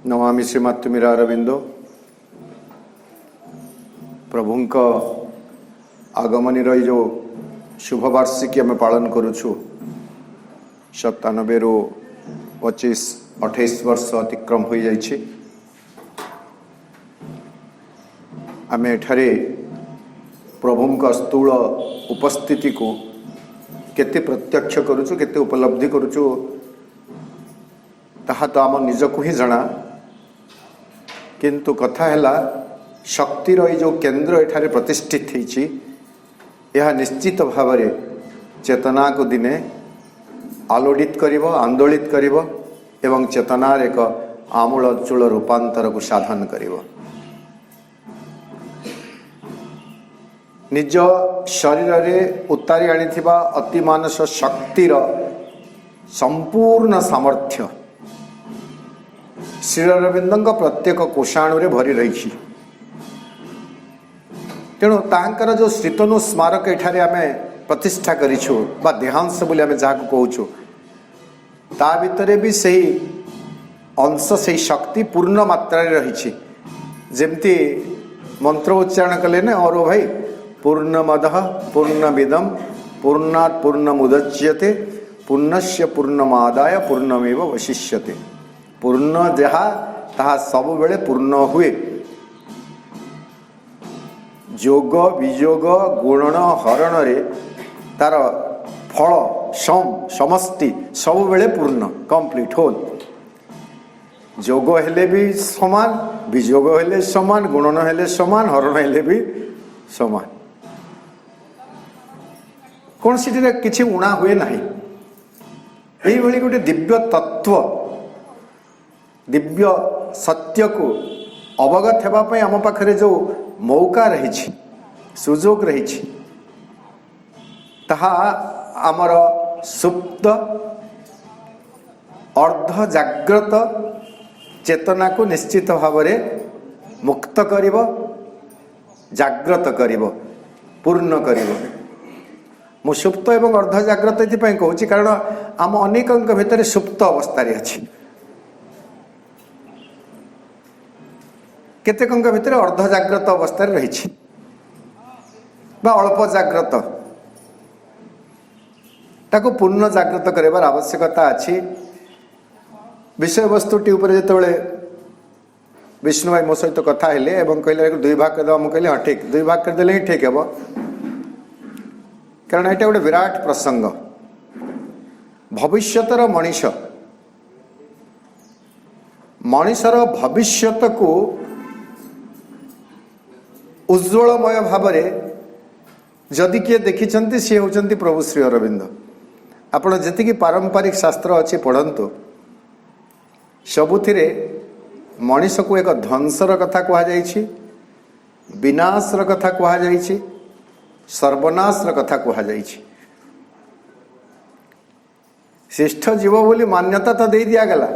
नमामि श्रीमात्तुमीरा अरविंदो प्रभुंक आगमनी रही जो शुभ वार्षिकी आम पालन करुछु 97 ରୁ 25-28 वर्ष अतिक्रम हो जाइछि। आमे एठारे प्रभुंक स्थूल उपस्थिति को केते प्रत्यक्ष करुछु केते उपलब्धि करुछु ताहा तो आम निजकु ही जना, किंतु कथा हैला शक्तिर जो केंद्र एठारे प्रतिष्ठित होइछि यह निश्चित भाव चेतना को दिने आलोड़ित करिवो आंदोलित करिवो एवं चेतनार एक आमूल चूल रूपांतर को साधन करिवो। निज शरीर रे उतारी आनिथिबा अतिमानस शक्तिर संपूर्ण सामर्थ्य श्री अरविंद प्रत्येक कोषाणु रे भरी रही। तेणु तांकर जो श्रीतनु स्मारक एठारे आमे प्रतिष्ठा करिछु बा देहांश बोली आमे जाको कहूछु ता भितरे भी सही अंश सही शक्ति पूर्ण मात्रा रे रही। जेमती मंत्र उच्चारण कले ने और भाई पूर्णमदः पूर्णमिदं पूर्णात् पूर्णमुदच्यते पूर्णस्य पूर्णमादाय पूर्णमेव वशिष्यते। पूर्ण जहा ताहा सब बेले पूर्ण हुए। जोग वियोग गुणन हरण रे तार फल समष्टि सब बेले पूर्ण कंप्लीट होल। जोग हेले भी समान वियोग हेले समान गुणन हेले समान हरण हेले भी समान। कौन सी किसी उणा हुए नहीं। यही भली गोटे दिव्य तत्व दिव्य सत्य को अवगत होगापी आम पाखे जो मौका रही सुजोग रही ताहा आमर सुप्त अर्ध जाग्रत चेतना को निश्चित भाव मुक्त करिवो जाग्रत करिवो पूर्ण करिवो। मु सुप्त एवं अर्ध जाग्रत ये कहूँ कारण आम अनेक भितर सुप्त अवस्था अच्छी केतेक भितर अर्ध जाग्रत अवस्था रही बा अल्प जाग्रत ताको पूर्ण जाग्रत करार आवश्यकता अच्छी। विषय वस्तुटी जिते विष्णु भाई मो सहित कथा हेले एवं कहले 2 भाग करदे मुझे कहली हाँ ठीक 2 भाग करदे ही ठीक है कारण यहाँ गोटे विराट प्रसंग भविष्यतर मनीष मनीषर भविष्यत को उज्ज्वलमय भाव जदि किए देखी सी होती प्रभु श्री अरविंद। आपण जी पारंपरिक शास्त्र अच्छी पढ़ंतु सबुथिरे मनीष को एक ध्वंसर कथा कहुई विनाशर कथा कहुई सर्वनाशर कथा कहुई। श्रेष्ठ जीव बोली मान्यता तो दे दिगला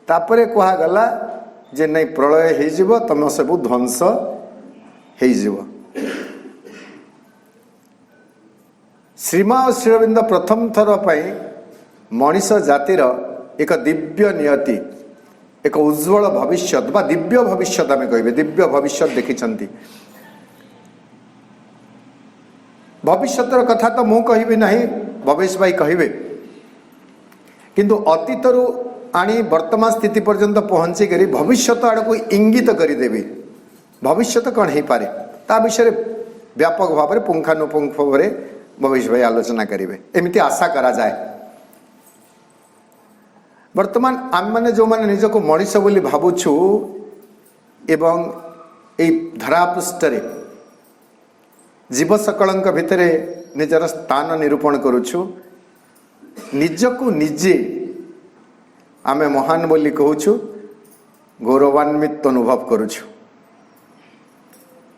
तापरे कहगला जे नहीं प्रलय हो तुम सब ध्वंस हो। श्रीमा और श्रीअरविंद प्रथम थर पर मनीष जातिर एक दिव्य नियति एक उज्ज्वल भविष्य बा दिव्य भविष्य आम कहे दिव्य भविष्य देखी। भविष्यतर कथा तो मु कहि नहीं भवेश भाई कहे किंतु अतीतर आनी वर्तमान स्थिति पर्यंत पहुंची करी भविष्यत आड़ को इंगित करदेवी भविष्यत कौन हो पारे ता विषय व्यापक भाव में पुंखानुपुंख भाव भविष्य भाई आलोचना करेंगे एमती आशा करा जाए। वर्तमान आम मैंने जो मैंने निज को मनीष बोली भावुछु एवं ये धरापृष्ठ जीव सकल भितर निजर स्थान निरूपण करुछु निजको निजे आमे महान बोली कहूछु गौरवान्वित अनुभव करुछु।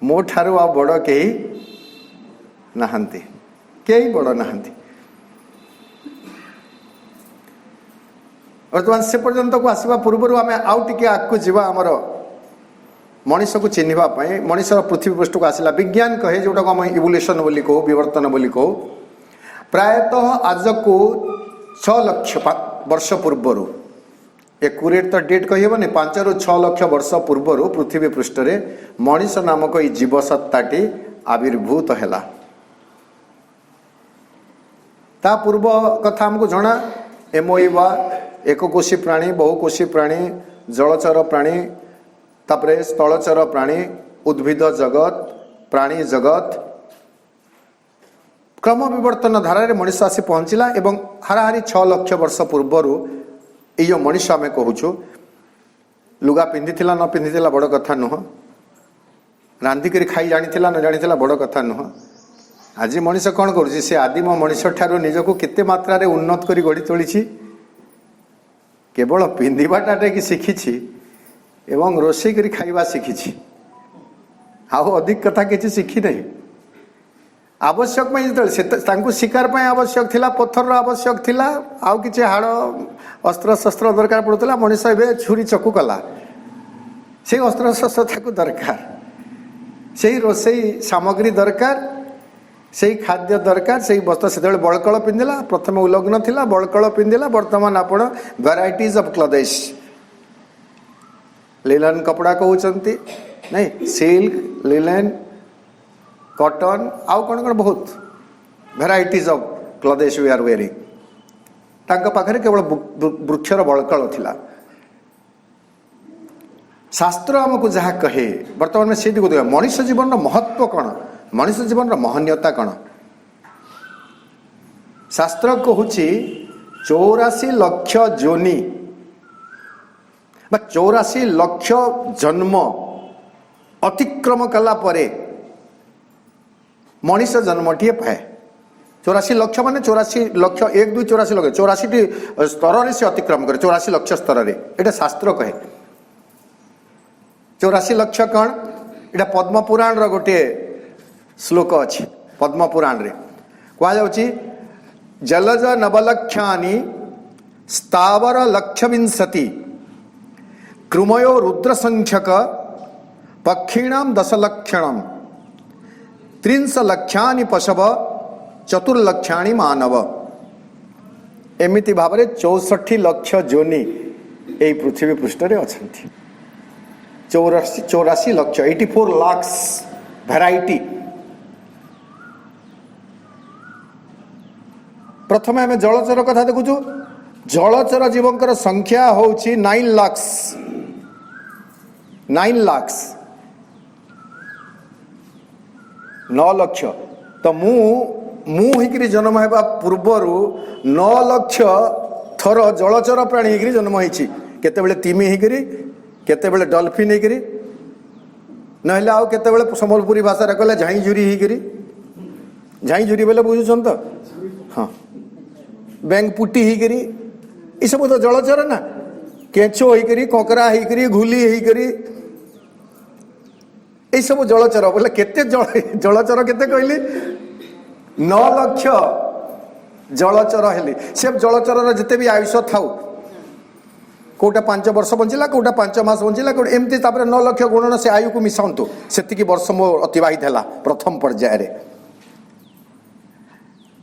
मो ठारू आ बड़ कहीं नहांती कई बड़ नहांती। वर्तमान से पर्यंत को आसवा पूर्व आम आउ टे आगू जावा आमर मनीष को चिन्हवाई मनीषर पृथ्वी पृष्ठ को आसला विज्ञान कहे जोटा को आम इवोल्यूशन बोली कहू विवर्तन बोली कहू प्रायतः आज को 6 लाख वर्ष पूर्वर एक्यूरेट तो डेट कहीबनी 5 ରୁ 6 लक्ष वर्ष पूर्वर पृथ्वी पृष्ठ रे मनीष नामक ये जीवसत्ताटी आविर्भूत हैला। ता पूर्व कथा हमको जना एमोइबा एककोशी प्राणी बहुकोशी प्राणी जलचर प्राणी तापरे स्थलचर प्राणी उद्भिद जगत प्राणी जगत क्रम विवर्तन धारा मनीष आसी पहुँचला एवं हाराहारी 6 लक्ष वर्ष पूर्वर ये मनीष आम कहूँ लुगा पिंधि न पिंधि बड़ कथा नुह रांधिक खाई जानी न जानी बड़ कथा नुह। आज मनीष कौन करुँच से आदिम मनीष ठारू निजक केते मात्रा रे उन्नत करी गढ़ी तोली केवल पिंधाटा कि शिखी एवं रोषे करी खाइबा शिखी आउ अधिक कथा किसी शिखी नहीं। आवश्यक जो शिकार आवश्यक थिला पत्थर आवश्यक थिला आउ किसी हाड़ अस्त्र शस्त्र दरकार पड़ूला मनीष ए छुरी चकु कला से अस्त्र शस्त्र दरकार से रोषेई सामग्री दरकार से खाद्य दरकार से वस्त्र से बड़कल पिंधिला प्रथम उलग्न थिला बड़कल पिंधिला वर्तमान आपण वेराइटीज ऑफ क्लॉथेस लिनन कपड़ा कहते नहीं सिल्क लिनन कॉटन आउ कौन कौन बहुत varieties of clothes we are wearing तांका पाखरे केवल वृक्षर बड़कल थिला। शास्त्र आमको जहाँ कहे वर्तमान में से मनुष्य जीवन महत्व कौन मनुष्य जीवन महनीयता कौन शास्त्र कहूँ 84 लक्ष जोनि 84 लक्ष जन्म अतिक्रम कला परे मनुष्य जन्मटीए पाए 84 लक्ष मान 84 लक्ष 1 2 84 लक्ष 84 स्तर से अतिक्रम करे 84 लक्ष स्तर में यहाँ शास्त्र कहे 84 लक्ष कौन यहाँ पद्म पुराण रो गोटे श्लोक अच्छे पद्म पुराण रे कह जाउची जलज नवलक्षानि स्थावर लक्षविंशति कृमयो रुद्र संख्यक पक्षीणाम 10 लक्षणम 30 लक्षानि पशव चतुर्लक्षाणि मानव एमिति भाव 64 लक्ष जोनि यही पृथ्वी पृष्ठ रे अछंती 84 लक्ष 84 लाख भेराइटी। प्रथम आम जलचर कथा देखुचु जलचर जीवंकर संख्या होची 9 लाख 9 लक्ष तो मुझे जन्म होगा पूर्वर 9 लक्ष थर जलचर प्राणी होकर जन्म होती केतेबेले तिमी होकर केतेबेले डॉल्फिन होकर नहले आउ केतेबेले संबलपुरी भाषा कहले झाईझुरी होकर झाईझुरी बोले बुझुछन तो हाँ बैंगपुटी होकर ये सब तो जलचर ना केंचो होकर कंकरा होकर घुली होकर ये सब जलचर बोले केते जलचर केते कहली 9 लक्ष जलचर हेले से जलचर जिते भी आयुष थाउ कोटा 5 वर्ष बंचिला कोटा 5 मास बंचिला कोटा एमती 9 लक्ष गुणन से आयु को मिसाऊँ से वर्ष मो अतिवाहित है प्रथम पर्यायर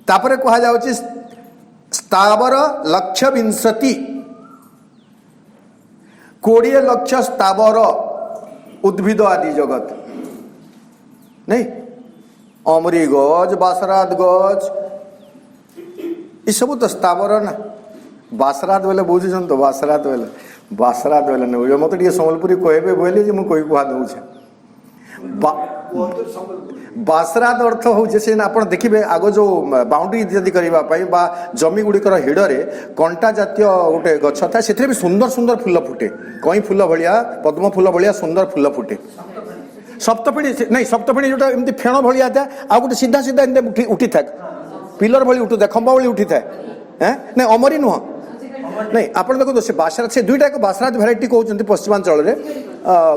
तापर कह जाउची स्थावर लक्ष विंशति 20 लक्ष स्थावर उद्भिद आदि जगत नहीं अमरी गज बासरात गज ये सब तो स्थावर ना बासरात बोले बुझुन तो बासरात बोले नहीं मत टे सम्बलपुरी कहबे बोले मुझे कही कह दूचे बासरात अर्थ हूँ से आप देखिए आग जो बाउंड्री इत्यादि करने जमी गुड़िकर हिड़े कंटा जातीय गोटे गछ था से भी सुंदर सुंदर फूल फुटे कई फूल भाया पद्म फूल भाया सुंदर फूल फुटे सप्तपिणी नहीं सप्तपिणी जो एमती फेण भाया था आ गोटे सीधा सीधा एमती उठी था पिलर भाई उठू था खंबा भाई उठी था नहीं अमरी नुह नहीं आप देखो से बासरा से दुईटा एक बासरात भेराइटी कहते पश्चिमांचल में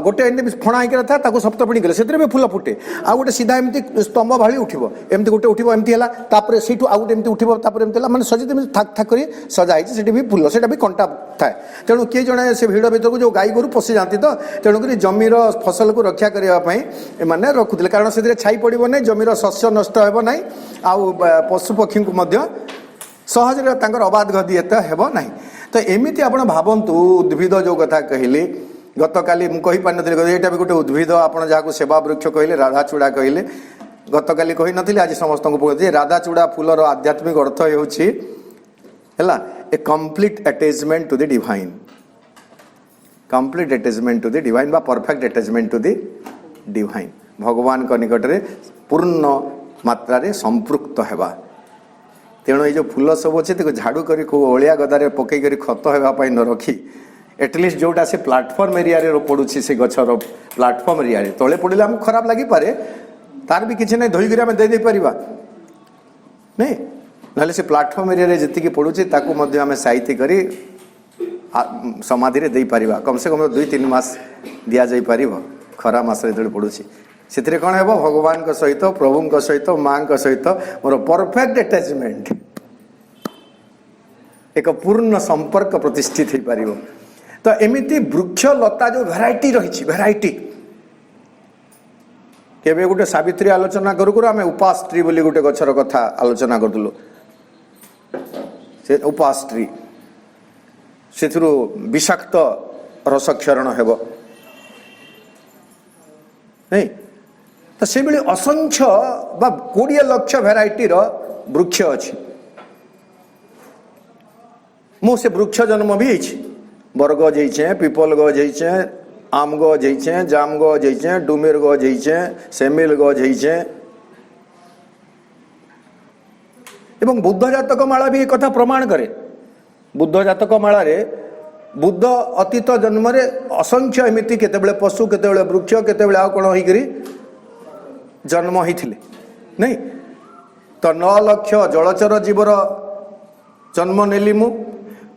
गोटे एमती फणा होकर था सप्तपिणी कले से भी फूल फुटे आ गोटे सीधा एमती स्तंभ भाई उठो एमती गोटे उठो एमती है से आउ गोटे एमती उठो एमती मैंने सजे थाक थाक कर सजाई से भी फूल से भी कंटा थाए तेणु किए जड़े से भिड़ भर को जो गाई गोरु पशि जाती तो तेणुक जमीर फसल को रक्षा करने मैंने रखुले कारण से छाई पड़ो ना जमीर शस्य नष्ट हो ना आउ पशु पक्षी को सहज अबाध गति एत हेब ना तो तो एमती आप भावतु उद्भिद जो कथा कहली गत काली मुझे पारि यहाँ भी गोटे उद्भिद आप जहाँ सेवा वृक्ष कहले राधाचूड़ा कहले गत काली कही नी आज समस्त राधाचूड़ा फूलर आध्यात्मिक अर्थ है a complete attachment to the divine complete attachment to the divine बा perfect attachment to the divine भगवान को निकट में पूर्ण मात्रा रे संपृक्त हेबा तेणु ये जो फूल सब अच्छे झाड़ू कर ओलिया गदारे पकई कर खत होगापाई न रखी एटलिस्ट जोटा से प्लाटफर्म एरिया रे पड़ुछि से गछर प्लाटफर्म एरिया रे तले पड़िले हमको खराब लगी पारे तार भी किसी ना धोई आम दे पारिबा नहीं ना से प्लाटफर्म एरिया रे जति पड़ुछि ताकू मध्य आम साइती करी समाधि रे दे पारिबा कम से कम 2-3 मास दिया जाई पारिबो खरा मास रे पड़ुछि से कौन है भगवान को सहित प्रभु को सहित माँ को सहित मोर परफेक्ट अटैचमेंट एक पूर्ण संपर्क प्रतिष्ठित हो पार तो एमती वृक्ष लता जो भेराइटी रही भेराइटी केवे गोटे सावित्री आलोचना करू आम उपास ट्री बोली गोटे गछर कथा आलोचना करूँ से उपास ट्री से विषाक्त रसक्षरण हेब नहीं तो से भाई असंख्य बा 20 लाख भेराइटी वृक्ष अच्छी मुझे वृक्ष जन्म भी बर गज होइछे पीपल गज होइछे आम गज होइछे जाम गज होइछे डुमेर गज होइछे सेमिल गज होइछे एवं बुद्ध जातक माला भी एक कथा प्रमाण करे बुद्ध जातक माला रे बुद्ध अतीत जन्म रे असंख्य एमती केतेबेले पशु केतेबेले वृक्ष केतेबेले आ कोन होई करी जन्म होते नहीं तो 9 लाख जलचर जीवर जन्म नेली मु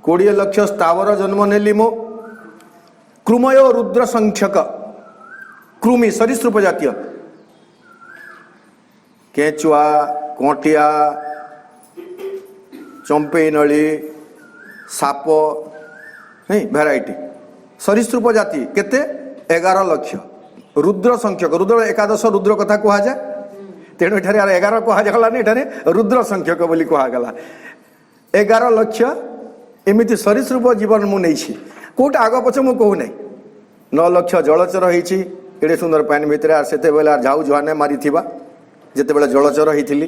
20 लाख स्थावर जन्म नेली मु कृमय रुद्र संख्यक कृमि सरीसृप जातीय केचुआ कोटिया चंपे नली साप नहीं भेराइटी सरीसृप जाति केते 11 लाख रुद्र संख्यक रुद्र एकादश रुद्र कथा कह जाए तेणु ये 11 कहगलानी ये रुद्र संख्यक बोली कहगला 11 लाख एमती सरीसृप जीवन मुझे कौट आग पछ मु कहूना 9 लाख जलचर होते सुंदर पानी भितर से झाऊ जुआने मारी जिते जलचर होती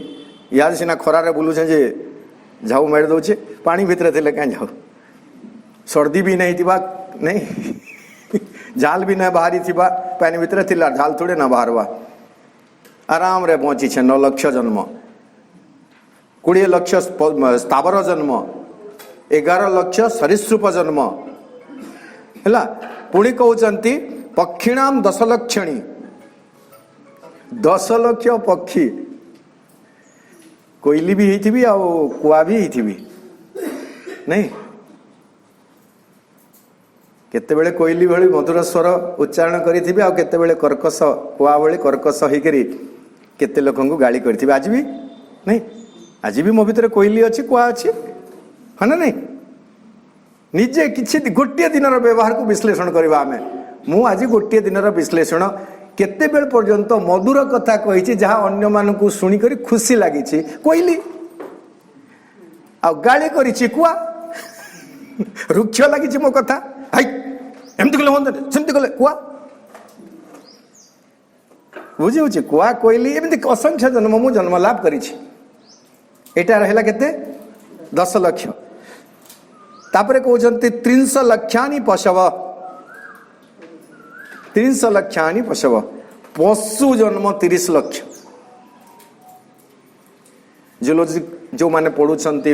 याद सीना खरार बुलूचे जे झाऊ मारी दौचे पानी भितर थे क्या झाऊ सर्दी भी नहीं नहीं झाल भी न बाहरी थिबा पानी भितर थिला झाल थोड़े ना बाहरवा आराम रे पहुंची 9 लाख जन्म 20 लाख स्थावर जन्म 11 लाख सरीसृप जन्म है पुणी कहते पक्षीणाम 10 लक्षणी 10 लाख पक्षी कोईली भी होती आ कुआ भी होती नहीं केतेबेले कोईली भली मधुर स्वर उच्चारण करी आ केतेबेले कर्कश कुआ भली कर्कश होकर केते लोक गाली करी आज भी नहीं आज भी मो भीतर कोईली अच्छी कुआ अच्छी है ना नहीं निजे किसी गोटे दिन व्यवहार को विश्लेषण करवा आम मु आज गोटे दिन विश्लेषण केते बेल पर्यंत मधुर कथा कही जहाँ अन्य मानक शुणिक खुशी लगी कोईली आ गाली करी कुआ वृक्ष लगी मो कथा हाई एमती कले हम सेमती कले कुआ बुझे कुआ कोईली एमती असंख्य जन्म मु जन्म लाभ करी रहा केते 10 लाख तापरे कहते 300 लक्षानि पशव 300 लक्षानि पशव पशु जन्म 30 लाख जियोलॉजी जो माने पढ़ुछंती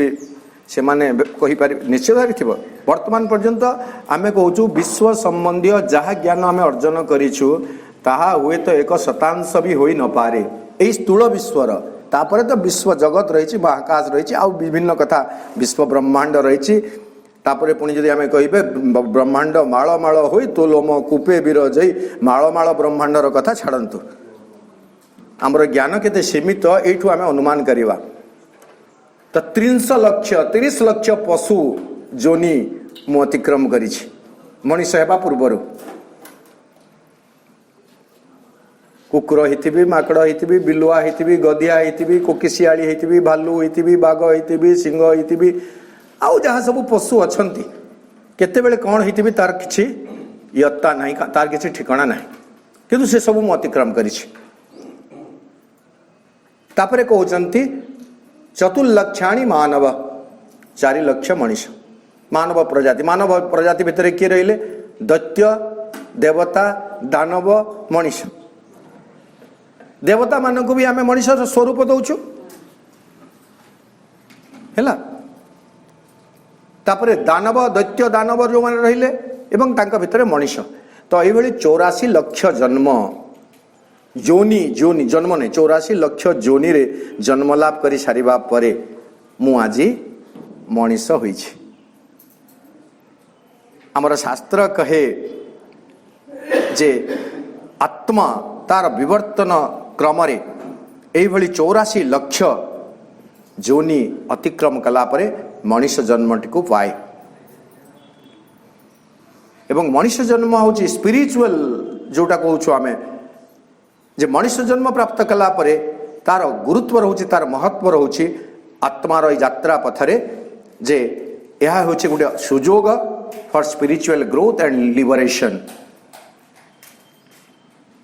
से माने कही पारि निश्चित भाव थी वर्तमान पर्यंत आमे कहूँ विश्व संबंधी जहाँ ज्ञान आमे अर्जन करिछु ताहा हुए तो 1% भी होई न पारे यही स्थूल विश्वर तापर तो विश्व जगत रही महाकाश रही आउ विभिन्न कथा विश्व ब्रह्मांड रही तापर पुणी जदि आमे कहिबे ब्रह्मांड माଳ माଳ होई तो लोम कूपे विरजई माଳ माଳ ब्रह्मांडर कथा छाड़तु आमर ज्ञान केते सीमित एठू आमे अनुमान करिवा तो 300 लाख 30 लाख पशु जोनी मु अतिक्रम करी मनीष हेबा पूर्वर कुकुर होती माकड़ होती बिलुआ होती गदिया होती कोकिशियाली होती भालू होती बाघ होती सिंह होती आउ जहाँ सब पशु अच्छा केतेबेले कौन होती तार किसी यत्ता नहीं, तार किसी ठिकाना नहीं, किंतु से सब मु अतिक्रम करिछि। तापरे कहउचंती चतुर्लक्षाणी मानव, 4 लक्ष मनुष्य मानव प्रजाति भितर किए रहिले? दैत्य, देवता, दानव, मनुष्य। देवता मानक भी आम मनुष्य स्वरूप दौचु है। तापरे दानव, दैत्य दानव जो मैंने रहिले एवं तांका भितर मनुष्य। तो ये 84 लक्ष जन्म जोनी जन्म नहीं, 84 लक्ष जोनी रे जन्म लाभ कर सारिबा परे मु आज मनीष होइछि। हमर शास्त्र कहे जे आत्मा तार विवर्तन क्रम रे एई भली 84 लक्ष जोनी अतिक्रम कला परे मनीष जन्मटी को पाए। एवं मनीष जन्म हूँ स्पिरिचुअल जोटा कहूँ आम जे मनीष जन्म प्राप्त कला परे तार गुरुत्व रोचे, तार महत्व रोचे आत्मार यात्रा पथरे, जे यह हूँ गोटे सुजोग for spiritual growth and liberation.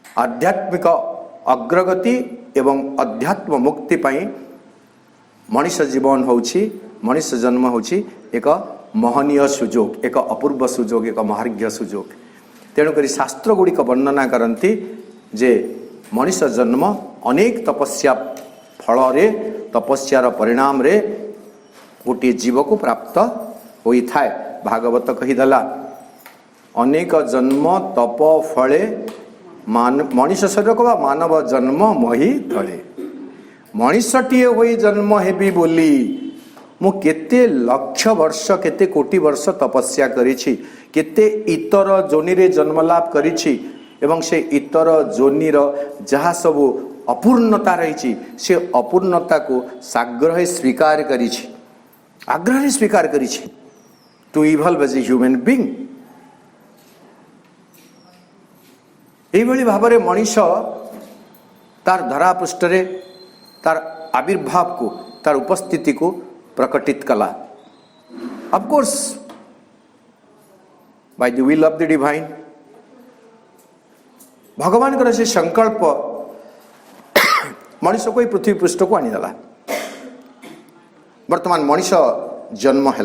आध्यात्मिक अग्रगति एवं अध्यात्म मुक्ति पाई मनीष जीवन होची, मनीष जन्म होची एक महनीय सुजोग, एक अपूर्व सुजोग, एक महार्घ्य सुजोग। तेणुक शास्त्र गुड़िक वर्णना करती जे मनीष जन्म अनेक तपस्या फल रे, तपस्यार परिणाम रे गोटे जीव को प्राप्त होता है। भागवत कहीदेला अनेक जन्म तप फले मनीष शरीर को मानव जन्म मही तले। मनीषटीए होई जन्म हेबी बोली मु केते लक्ष वर्ष केते कोटि वर्ष तपस्या करिछि, केते इतर जोनि रे जन्म लाभ करिछि एवं से इतर जोनिर जहाँ सब अपूर्णता रही से अपूर्णता को साग्रह स्वीकार करिछि, आग्रह स्वीकार करिछि to evolve as a human being. एभली भाव में मनीष तार धरा पृष्ठ रे तार आविर्भाव को, तार उपस्थिति को प्रकटित कला। Of course by the will of the divine. भगवान का से संकल्प मनीष को पृथ्वी पृष्ठ को आनीदेला। वर्तमान मनीष जन्म है,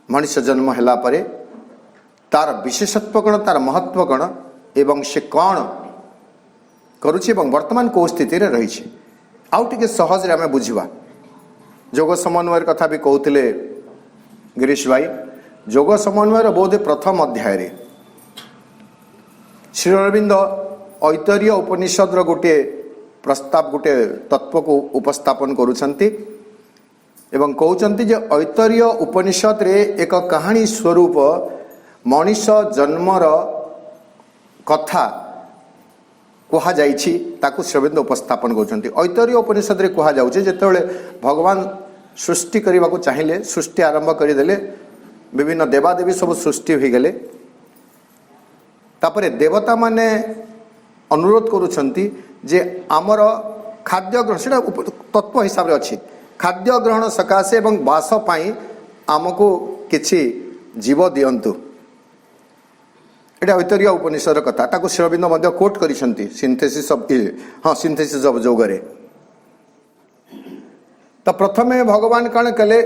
मनीष जन्म है परे तार विशेषत्व कण, तार महत्व कण एवं से कौन करुछि एवं वर्तमान को स्थिति रे रही। आउ टिके सहज रे आमे बुझिबा। जोग समन्वय कथा भी कहते गिरीश भाई। जोग समन्वय बोधे प्रथम अध्याय रे श्री अरविंद ऐतरीय उपनिषद गोटे प्रस्ताव, गोटे तत्व को उपस्थापन करुछंती एवं कहउछंती जे ऐतरीय उपनिषद रे एक कहानी स्वरूप मनीष जन्मर कथा कहा जाइछि, ताकू श्री अरविंद उपस्थापन करुछंती। ऐतरीय उपनिषद रे कहा जाउछि जेतेबेले भगवान सृष्टि करने को चाहिए, सृष्टि आरंभ करदेले, विभिन्न देवादेवी सब सृष्टि हो गले। तापरे देवता माने अनुरोध करुछंती जे आमर खाद्य ग्रहण, सेटा तत्व हिसाब रे अछि, खाद्य ग्रहण सकाशे एवं बास पाई आमको किछि जीव दियंतु। एटा ऐतरीय उपनिषद कथा, ताकू श्री अरविंद मध्य कोट करिसंती सिंथेसिस ऑफ सिंथेसिस ऑफ जोगरे। तो प्रथमे भगवान कण कले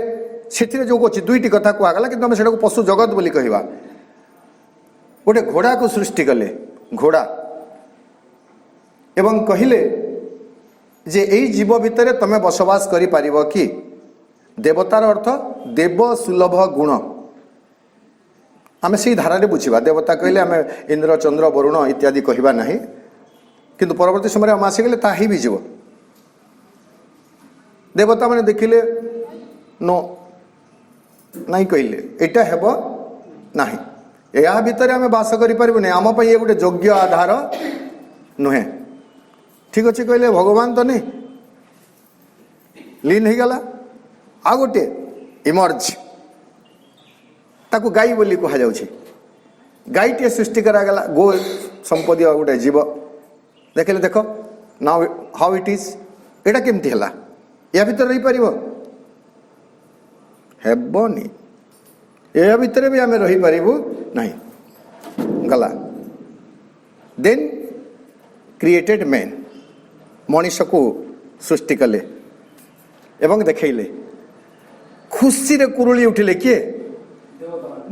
से जो अच्छी दुईटी कथा कहगला कि से पशु जगत बोली कहवा। गोटे घोड़ा को सृष्टि कले, घोड़ा एवं कहले जे यही जीव भितर तमे बसवास करि पारिबो कि। देवतार अर्थ देव सुलभ गुण, आम से धारा बुझा। देवता कहले आम इंद्र चंद्र वरुण इत्यादि कहवा नहीं, किंतु परवर्ती समय आम आसीगले ता ही भी जीव। देवता मैंने देखिले नो नहीं कहले एटा हेब नहीं, या भितर आम बास करें आम ये गोटे योग्य आधार नुहे। ठीक अच्छे कहले भगवान तो नहीं लीन हो गला। आ गोटे इमर्ज ताकू गाई बोली कह जाउछि। गाई टे सृष्टि करागला, गो संपत्ति गोटे जीव देखले देख नाउ हाउ इट इज। एटा केमती हला, या भीतर रही पारिबो हेबनी। या भितर भी आम रही पारू ना गला देन क्रिएटेड मैन मनीष को सृष्टि कले एवं देखले खुशी रे कुरुली उठिले किए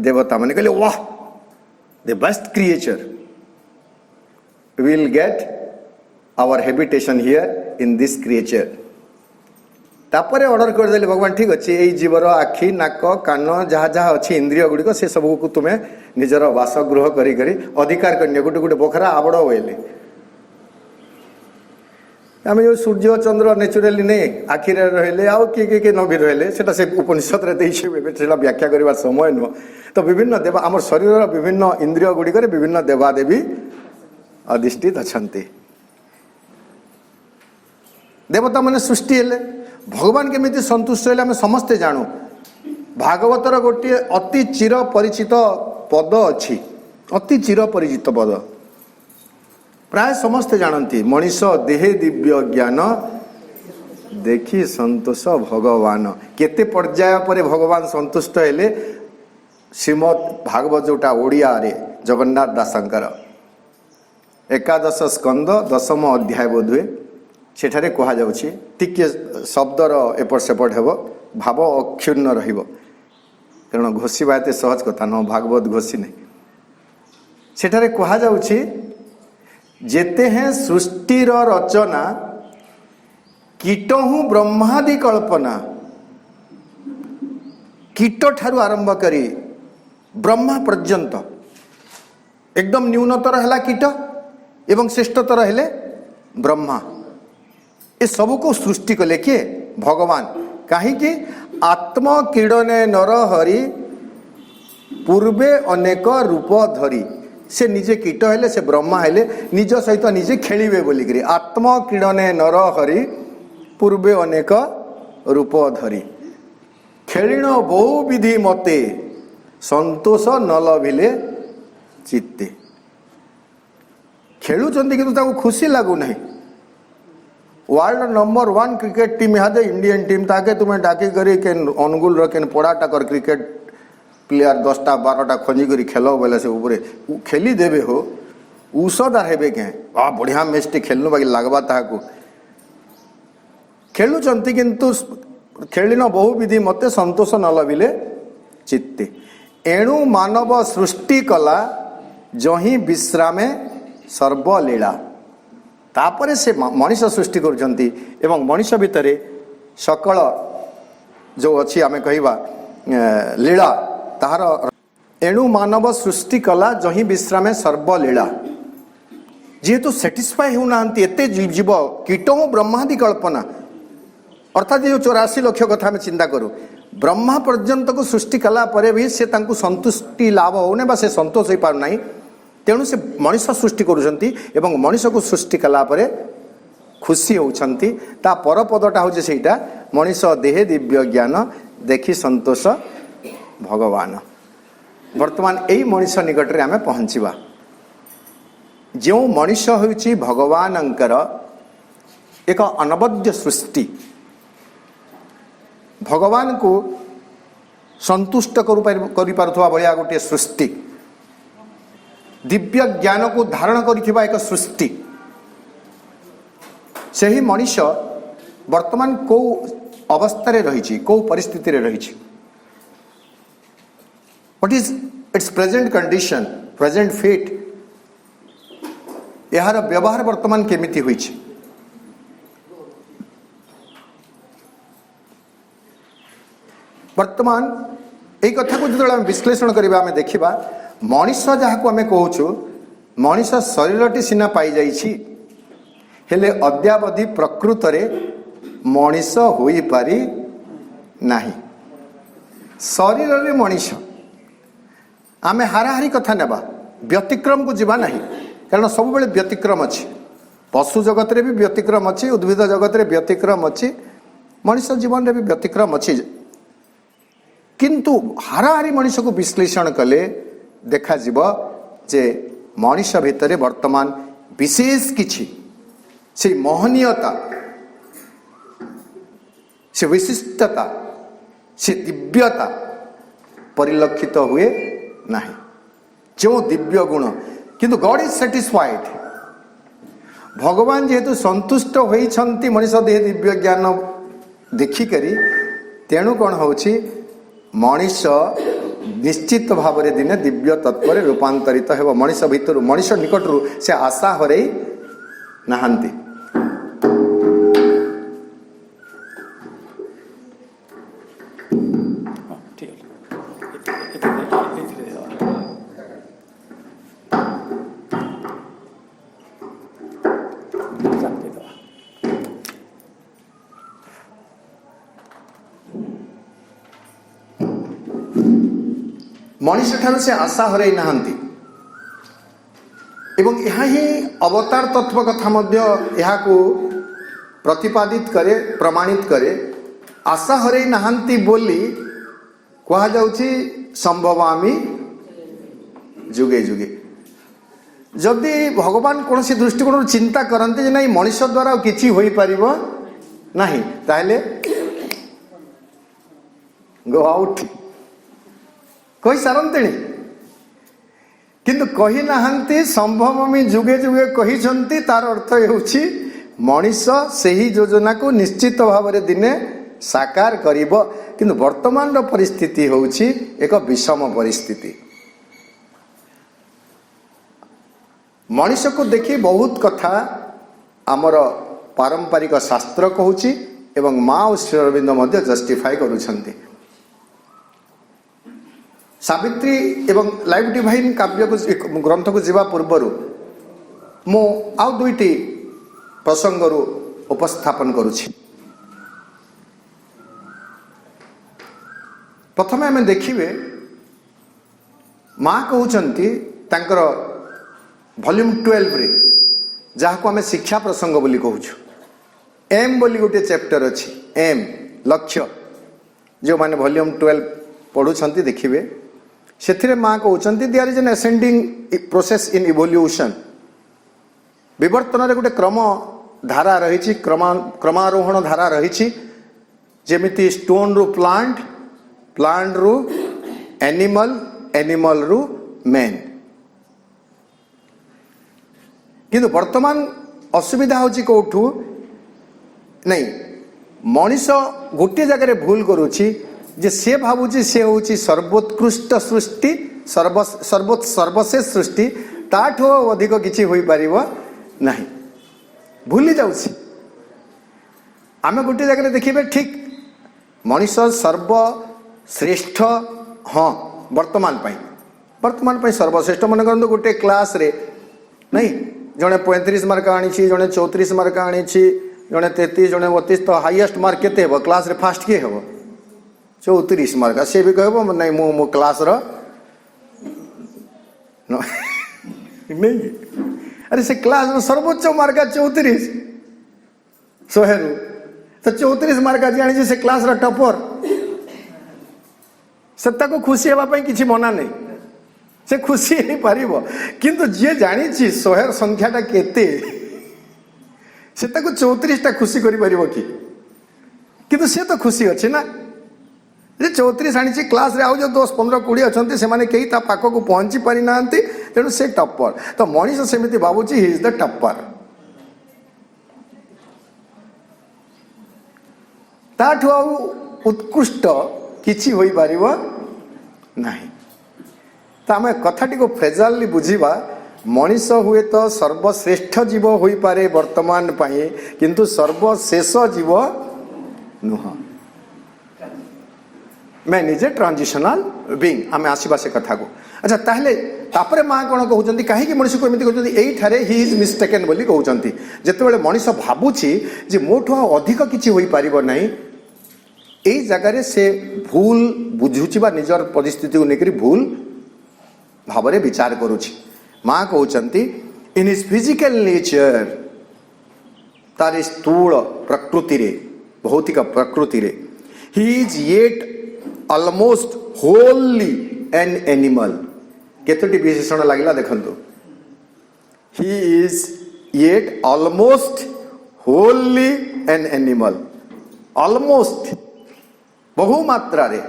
देवता मैंने कहले वाह the best creature will get our habitation here in this creature तापर ऑर्डर करदेले भगवान ठीक अच्छे यही जीवर आखि नाक कान जहाँ जहाँ अच्छी इंद्रिय गुड़िक से सब को तुम्हें निजर बासगृह करी अधिकार करनी गोटे गोटे बखरा आवड़ होइले आम जो सूर्य चंद्र नेचुराली नहीं आखिरे रहिले आउ किए किए न भी रहिले सेटा से उपनिषद रे देइछे व्याख्या करबा समय नुह तो विभिन्न देवा आम शरीर विभिन्न इंद्रिय गुड़िक विभिन्न देवादेवी अधिष्ठित अछंती देवता मैंने सृष्टि हेले भगवान केमिति संतुष्ट हेले आम समस्ते जानू भागवतर गोटे अति चिर परिचित पद अच्छी अति चिर परिचित पद प्राय समस्ते जानती मनीष देहे दिव्य ज्ञान देखी संतोष भगवान केते पर्याय पर भगवान संतुष्ट हेले श्रीमद भागवत जोटा ओडिया रे जगन्नाथ दासंकर एकादश स्कंद दशम अध्याय बोधुए सेठारे कहा जाउछि टिके शब्दर एपट सेपट हेब भाव अक्षुण्ण रहिब कारण घोषिबा एते सहज कथा न भागवत घोषी नहीं सेठारे कहा जाउछि जेते हैं सृष्टिर रचना कीटहु ब्रह्मादि कल्पना कीट ठारू आरंभ करी ब्रह्मा पर्यंत एकदम न्यूनतर है कीट एवं श्रेष्ठतर हेले ब्रह्मा ये सब को सृष्टि कले किए भगवान कहीं आत्म क्रीडने नर हरि पूर्वे अनेक रूप धरी से निजे कीट हेले से ब्रह्मा हेले निज सहित निजे खेलिबे बोलिकरी आत्म क्रीडने नर हरि पूर्वे अनेक रूप धरी खेलिण बहु विधि मते संतोष न लभिले चित्ते खेलुचंती किंतु खुशी लगू ना वर्ल्ड नंबर 1 क्रिकेट टीम यहाँ इंडियन टीम ताके तुम्हें डाकी करी के अनुगुल रखें पड़ाटा कर क्रिकेट प्लेयर 10टा 12टा खंजी करी खेल बोले से ऊपर खेली देवे हो ऊषदार हेबे के बढ़िया मैच टी खेलनु बाकी लगवा ताकू खेलुचंती किंतु खेलिन बहु विधि मते संतोष न लभिले चित्ते एणु मानव सृष्टि कला जही विश्रामे सर्वलीला तापरे से मनीष सृष्टि करुचंती एवं मनीष भितर सकल जो अच्छी आमे कहिबा लीला ताहार एणु मानव सृष्टि कला जही विश्रामे सर्वलीला जेहेतु सेटिस्फाई होना एते जीव कीट ब्रह्मादि कल्पना अर्थात जो 84 लाख कथा आम चिंता करूँ ब्रह्मा पर्यंत को सृष्टि कला परे भी से तांकु संतुष्टि लाभ होने बा से संतोष हो पार नहीं तेणु से मनीष सृष्टि करुँच एवं मनीष को सृष्टि कला परे खुशी होती ता पर पदटा हूँ सेटा मनीष देहे दिव्य ज्ञान देखी संतोष भगवान वर्तमान यही मनीष निकट में आम पहुँचवा जो मनीष होउछि भगवानंकर एक अनवद्य सृष्टि भगवान को संतुष्ट करि पारुथवा भलिया गोटे सृष्टि दिव्य ज्ञान को धारण करिथिबा एक सृष्टि सही मनीष वर्तमान को अवस्था रे रही को परिस्थिति रे रही what is its present condition present fate यार व्यवहार वर्तमान केमिति होई छै वर्तमान यही कथा को जो विश्लेषण करवा आम देखा मनीष जहाँ को आम कहूँ मनीष शरीरटी सीना पाई जाइछि हेले अद्यावधि प्रकृत रे मनीष होई पारी नाही शरीर रे मनीष आम हाराहारी कथा नेबा व्यतिक्रम को जीवा नहीं कारण सब बेले व्यतिक्रम अच्छी पशु जगत रे भी व्यतिक्रम अच्छी उद्भिद जगत रे व्यतिक्रम अच्छी मनीष जीवन रे भी व्यतिक्रम अच्छी किंतु हाराहारी मनीष को विश्लेषण कले देखा जीव जे मनीष भितर वर्तमान विशेष किछि से मोहनीयता से विशिष्टता से दिव्यता परिलक्षित हुए नहीं जो दिव्य गुण किंतु गॉड इज सैटिस्फाइड भगवान जेहेतु संतुष्ट होती मनीष देह दिव्य ज्ञान देखिकरी तेणु कौन होची मनीष निश्चित भाव में दिने दिव्य तत्व रूपांतरित हो मनीष भितर मनीष निकटरू से आशा हरई नहांती मनीष ठार से आशा हरई नहांती एवं यह ही अवतार तत्व कथा मध्य यहाँ को प्रतिपादित करे प्रमाणित करे आशा हरई नहांती बोली कहा जाउछि संभवामी जुगे जुगे जदि भगवान कौन सी दृष्टिकोण चिंता करते जे नहीं मनीष द्वारा किछि होई परिबो नहीं ताहले गो आउट कही सारते किंतु कही नहांती संभवमी जुगे जुगे कही तार अर्थ होउछि मनीष सही योजना को निश्चित भाव में दिने साकार करिबो किंतु वर्तमान परिस्थिति होउछि एक विषम परिस्थिति मनीष को देखी बहुत कथा आमर पारंपरिक शास्त्र कहूछि एवं माँ और श्री अरविंद मध्य जस्टिफाई करुछंती सावित्री एवं लाइफ डिवाइन काव्य को ग्रंथ को जीवा पूर्वर मु आउ दुईटी प्रसंग उपस्थापन करुछि प्रथम आम देखिए माँ कहते तांकर वॉल्यूम 12 रे जहाँ को आम शिक्षा प्रसंग बोली कहूँ एम बोली गोटे चैप्टर अच्छी एम लक्ष्य जो माने वॉल्यूम 12 पढ़ुंट देखिए से माँ कहते there is an ascending process in evolution विवर्तन गोटे क्रम धारा रही क्रमारोहण धारा रही जेमिति स्टोन रु प्लांट प्लांट रु एनिमल एनिमल रु मैन किंतु वर्तमान असुविधा होची कोठू नहीं मनीष गोटे जगह भूल करुची जे से भावुची से होची सर्वोत्कृष्ट सृष्टि सर्वशेष सृष्टि ताठो अधिक किछि होई परिबो नहीं भूली जाउछि आमे गोटे जगह देखिबे ठीक मनीष सर्वश्रेष्ठ हाँ वर्तमान पाई सर्वश्रेष्ठ मन करंतु गोटे क्लास रे नहीं जड़े 35 मार्क आनी जड़े 34 मार्क आनी जड़े 33 जड़े 32 तो हाईएस्ट मार्क केते हेबो क्लास रे फास्ट किए हेबो 34 मार्क से भी कहबो नहीं मो क्लास रो नहीं अरे से क्लास रो सर्वोच्च मार्क 34 100 रु तो 34 मार्क आज आनी से क्लास रो टॉपर सत्ता को खुशी हेबा पई किछि मना नहीं से खुशी नहीं पारिबो किंतु जे जानी 100 संख्याटा केते से 34टा खुशी करि पारिबो कि किंतु से तो खुशी अच्छे ना जे 34 आनी क्लास रे आउ जो 10 15 20 अच्छा से माने कई ता पाख को पहुंची पारि नांती तेणु से टप्पर तो मनीष सेमिति भावुची ही इज द टप्पर ताठु आउ उत्कृष्ट किछि होई पारिबो नहीं तो आम कथाटी को फ्रेजाली बुझीबा मनीष हुए तो सर्वश्रेष्ठ जीव होई पारे वर्तमान पाए किंतु सर्वशेष जीव नुह मैं निजे ट्रांजिशनल बीइंग आम आसवा से कथा को अच्छा ताहले तापरे माँ कौन कहते कहीं मनीष को एमती कहते यही ही इज मिस्टेकन बोली कहते जितेबाला मनीष भावुची जे मोठू अधिक किसी हो पार ना यही जगार से भूल बुझुची निजर परिस्थिति को लेकर भूल भाव में विचार करुछि माँ कहते इन हिज फिजिकल नेचर तार स्थूल प्रकृति रे भौतिक प्रकृति रे he is yet almost wholly an animal केतोटी विशेषण लगला देखंतु he is yet almost wholly an animal almost बहु मात्रा रे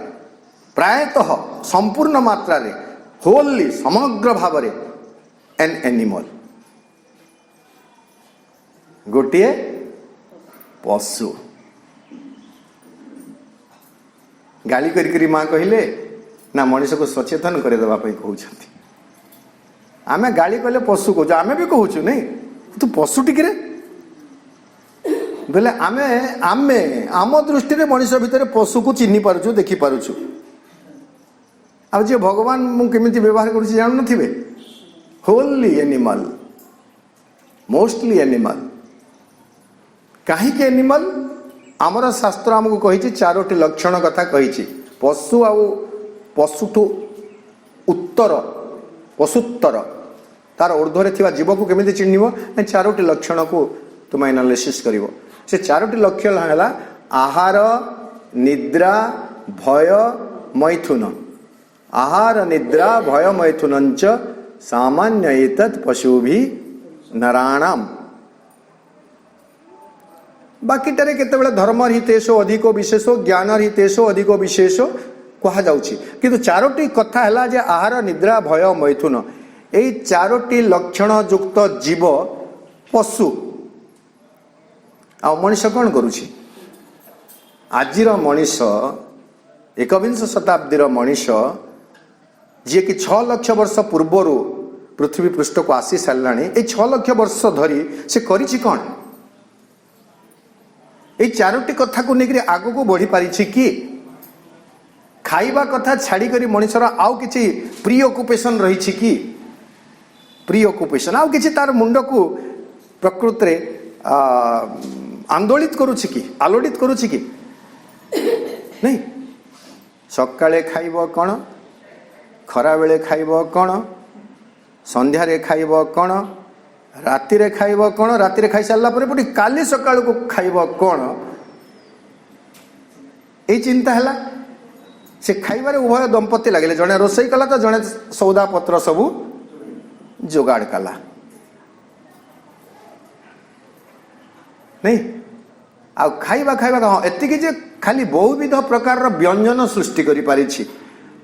प्रायतः संपूर्ण मात्रा रे होली समग्र भाव रे एन एनिमल गोटे पशु। गाली करी माँ कहले ना मनीष को सचेतन करदेवा कहते आमे गाली कले पशु कहूँ आमे भी कहूँ नहीं तू पशु टिके बोले आमे आमे आम दृष्टि रे मनीष भितर पशु को चिन्ह पारुछु देखि पारुछु। अब जे भगवान मु केमिति व्यवहार करूछि जानु नथिबे होली एनिमल मोस्टली एनिमल काहे के एनिमल आमर शास्त्र आमको कही चारोटी लक्षण कथा कही पशु आउ पशुठु उत्तर पशुत्तर तार ऊर्ध्वर थिबा जीव को केमिति चिन्हिब चारोटी लक्षण को तुम एनालिसिस करिवो। से चारोटी लक्षण है आहार निद्रा भय मैथुन। आहार निद्रा भय मैथुन सामान्य एतत् पशु भी नराणाम। बाकीटारे केतेबेले धर्म हितेशो अधिको विशेषो ज्ञान हितेशो अधिको विशेषो कहा जाउछि किंतु चारोटी कथा है जे आहार निद्रा भय मैथुन एई चारोटी लक्षण युक्त जीव पशु आ मनीष कौन करुछि आजिर मनीष एकविंश शताब्दीर मनीष जी कि 6 लाख वर्ष पूर्वर पृथ्वी पृष्ठ को आसी साराणी ए 6 लाख वर्ष धरी से करिछि कौन ये चारोटी कथा को लेकर आग को बढ़ी पारी कि खाइबा कथा छाड़ी करी मनीषर आउ किछि प्री ऑक्युपेशन रही कि प्री ऑक्युपेशन आउ किछि तार मुंड को प्रकृत रे आंदोलित करुछि कि आलोड़ित करुछि कि नहीं। सकाळे खाइबो कौन खरा बेले खाइबो कौन संध्यारे खाइबो कौन राति रे खाइबो कौन राति रे खाई सारला परे पुटी काली सकाळ को खाइबो कौन ए चिंता हैला। से खाइबारे उभय दंपति लगे जड़े रोसई कला तो जड़े सौदा पत्र सबू जोगाड़ कला नहीं आ खाइबा खाइबा हाँ एतिकी जे खाली बहुविध प्रकार व्यंजन सृष्टि करि पारिछि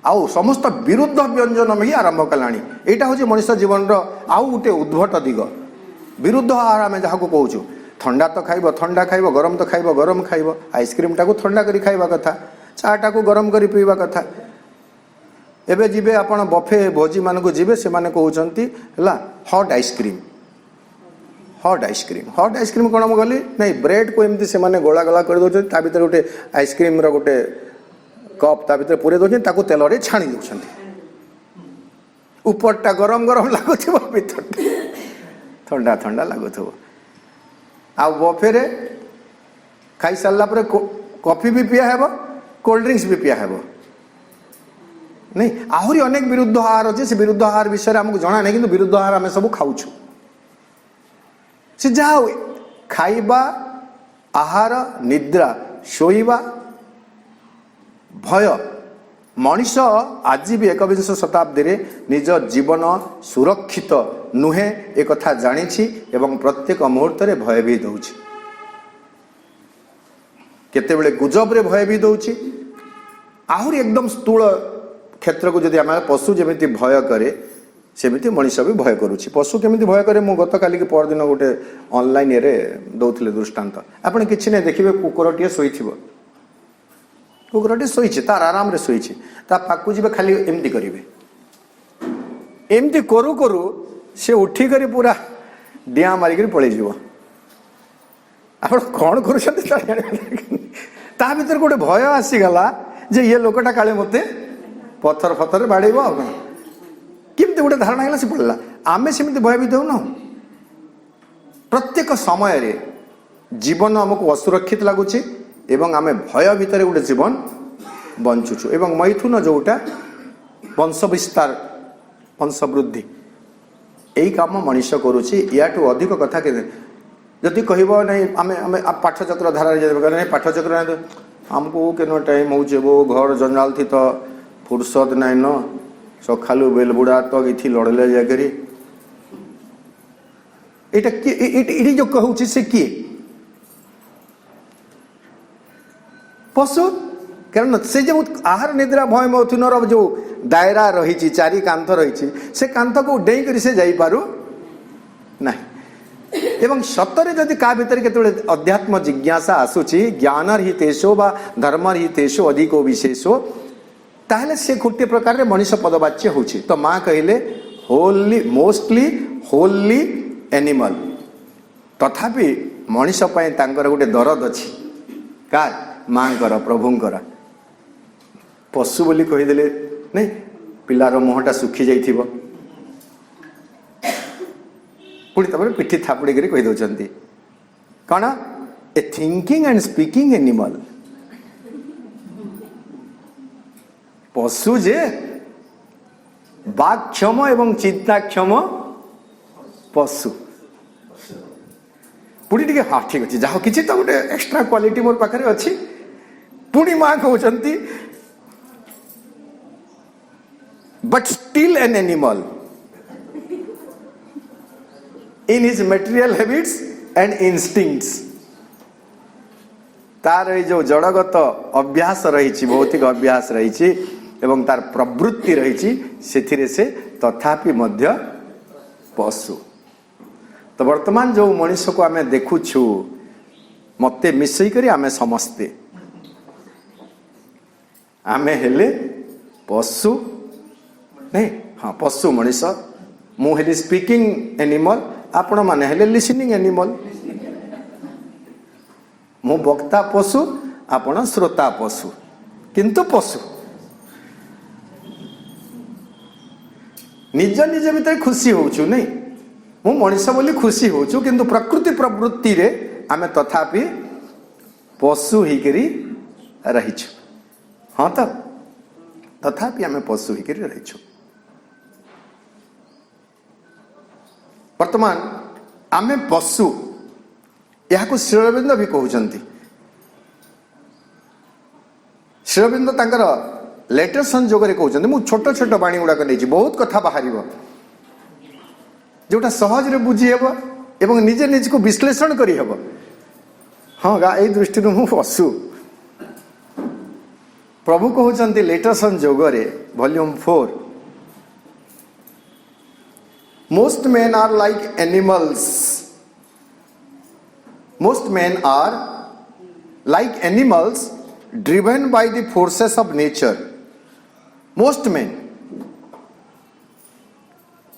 आउ समस्त विरुद्ध व्यंजन भी आरंभ कलानी। एटा होछि मनुष्य जीवन रो आउ गोटे उद्भट दिग विरुद्ध आहार आम जहाँ कहूँ ठंडा तो खाइब ठंडा खाइब गरम तो खाइब गरम खाइब आइसक्रीम टाको ठंडा करी खाइबा कथा चा टाको गरम करी पीवा कथा। एबे जिबे आपण बफे भोजी मान को जिबे से माने कहउचंती हला हॉट आइसक्रीम हॉट आइसक्रीम कौन हम गली नहीं ब्रेड को एमती से माने गोला गोला कर दउछन ता भीतर गोटे आइसक्रीम रो गोटे कप ता भीतर पूरे दउछन ताको तेल रे छाणी दउछन ऊपरटा गरम गरम लागुथिबो भीतर ठंडा ठंडा लगुव आ बफे रे खाई सारा पर कॉफी भी पिया हेबो कोल्ड ड्रिंक्स भी पिया हेबो नहीं आहरी अनेक विरुद्ध आहार अच्छे से विरुद्ध आहार विषय आमको जना नहीं कि विरुद्ध आहार आम सब खाऊ से जहा खाइबा आहार निद्रा शोइबा भय मनीष आज भी एकविंश शताब्दी रे निज जीवन सुरक्षित नुहे एक कथा जानी एवं प्रत्येक मुहूर्त रे भय भी दउछि केतेबेले गुजब रे भय भी दउछि आहरी एकदम स्थूल क्षेत्र को जदि आम पशु जमी भय करे सेमिति मनीष भी भय करुछि। पशु केमिति भय करे मु गत काली के पर दिन गोटे ऑनलाइन रे दउथिले दृष्टांत आपण किछि नै देखिबे कुकुरटिए सोइथिबो कुकुरटी शोची तार आराम रे शोची ता पाकू जी खाली एमती करेंगे एमती करू करू से उठिक पूरा डिया मारिक पलैज आप कौन कर भीतर गोटे भय आसीगला जे ये लोकटा काले मते पथर फथर बाड़ेब केमती गोटे धारणा है से पड़ा आमे सेमती भयभीत होना प्रत्येक समय रे जीवन आमको असुरक्षित लगुच एवं आमे भय भितर गोटे जीवन बंचुछु एवं मैथुन जोटा वंश विस्तार वंश वृद्धि यही काम मनीष करुच्ची या अधिक कथा के जदि कहब नहीं आम आम पाठचक्र धारा नहीं पाठचक्र आमको केन टाइम हो घर जंजाल थी तो फुर्सत नाई न सखालू बेलबुड़ा तो इथि लड़ले जाकरी ये जो कहूँ से किए पशु कारण से जो आहार निद्रा भय मैथुनर जो दायरा रही चारि कांथ रही से कांथ को डेई कर से जाई पारु नहीं। एवं सतरे जदि का भितर केतबेले अध्यात्म जिज्ञासा आसुची ज्ञान हितेशो बा धर्म हितेशो अधिको विशेषो ताहले से गोटे प्रकार रे मनीष पदवाच्य होची। तो माँ कहले होली मोस्टली होली एनिमल तथापि मनीष पय तांकर गोटे दरद अछि कार मांकर प्रभुंकर पशु बोली कहीदेले नहीं पिलार मुहटा सुखी जाइथिबो पुणी तब पिठी थापुड़ी कर कही दौरान कौन a thinking and speaking animal पशु जे वाक्क्षम एवं चिंताक्षम पशु पुणी टी हाँ ठीक अच्छे जहाँ किसी तो गोटे एक्सट्रा क्वालिटी मोर पाखे अच्छी पुणी माँ कहते but still an animal in his material habits and instincts तार ये जो जड़गत अभ्यास रही भौतिक अभ्यास रही एवं तार प्रवृत्ति रही से तथापि मध्य पशु। तो वर्तमान जो मनीष को आम देखुछु मते मिसई करी आमे समस्ते आमे हेले पशु नहीं हाँ पशु मनीष मु हेली स्पीकिंग एनिमल आपण माने हेले लिसनिंग एनिमल मु वक्ता पशु आपण श्रोता पशु किंतु पशु निज निज भीतर खुशी होचु नहीं मु मनीष बोली खुशी होचु किंतु प्रकृति प्रवृत्ति रे आमे तथापि पशु ही करी रहिछु। हाँ तो तथापि आमे पशु ही करी रहिछु। वर्तमान आमे पशु यहाँ श्री अरविंद भी कहते श्री अरविंद तांकर लेटर संजोग कहते मु छोट छोट बाणी गुड़ाक नहीं बहुत कथा बाहर जोटा सहज बुझी हेब एवं निजे निज को विश्लेषण करी हेब। हाँ गा यही दृष्टि मु पशु प्रभु कहते लेटर संजोग volume 4 Most men are like animals. Most men are like animals driven by the forces of nature. Most men.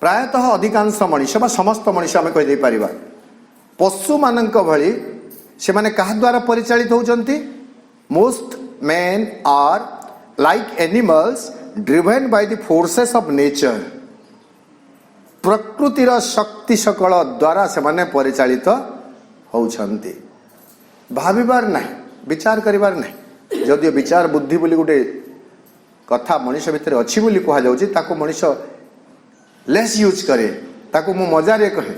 प्रायतः अधिकांश मनुष्य बा समस्त मनुष्य आम कही पारिबा पशु मानक भली से माने कहा द्वारा परिचालित होचंती। Most men are like animals driven by the forces of nature. प्रकृतिर शक्ति सकल द्वारा से माने परिचालित होउछंती। भाविबार नहीं विचार करिबार नहीं जदि विचार बुद्धि बोली गोटे कथा मनुष्य भितर अच्छी बोली कहा जाउची ताको मनुष्य लेस यूज करे ताको मु मजारे कहे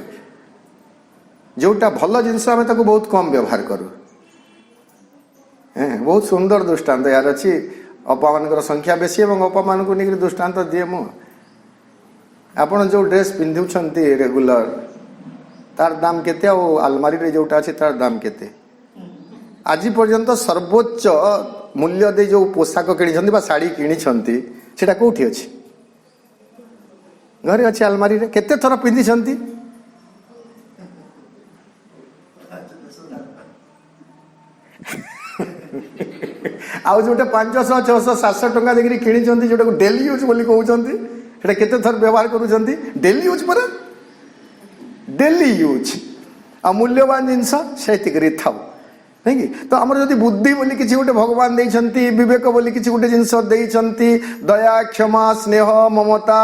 जोटा भल जिनस आमे ताको बहुत कम व्यवहार करू। बहुत सुंदर दृष्टांत यार अच्छी अपा मान संख्या बेसी एवं अपा मान को लेकर दृष्टांत दिए मु आपण जो ड्रेस पिंधुछंती रेगुलर तार दाम केते और अलमारी रे जोटा अछि तार दाम केते आज पर्यंत सर्वोच्च मूल्य दे जो पोशाक किणी बा साड़ी किणी सेटा कोठी अछि घरे अच्छे अलमारी रे केते थर पिंधि छंती आउ जोटे 500 600 700 टंका देखि किणी छंती जोटा को डेली यूज बोली कहउछंती सेटा केते थर व्यवहार करूछंती डेली यूज पर डेली यूज आ मूल्यवान जिनस सेति करी थाउ नहीं कि तो हमर जदि बुद्धि बोली किछि गोटे भगवान देइछंती विवेक बोली किछि गोटे जिनस देइछंती दया क्षमा स्नेह ममता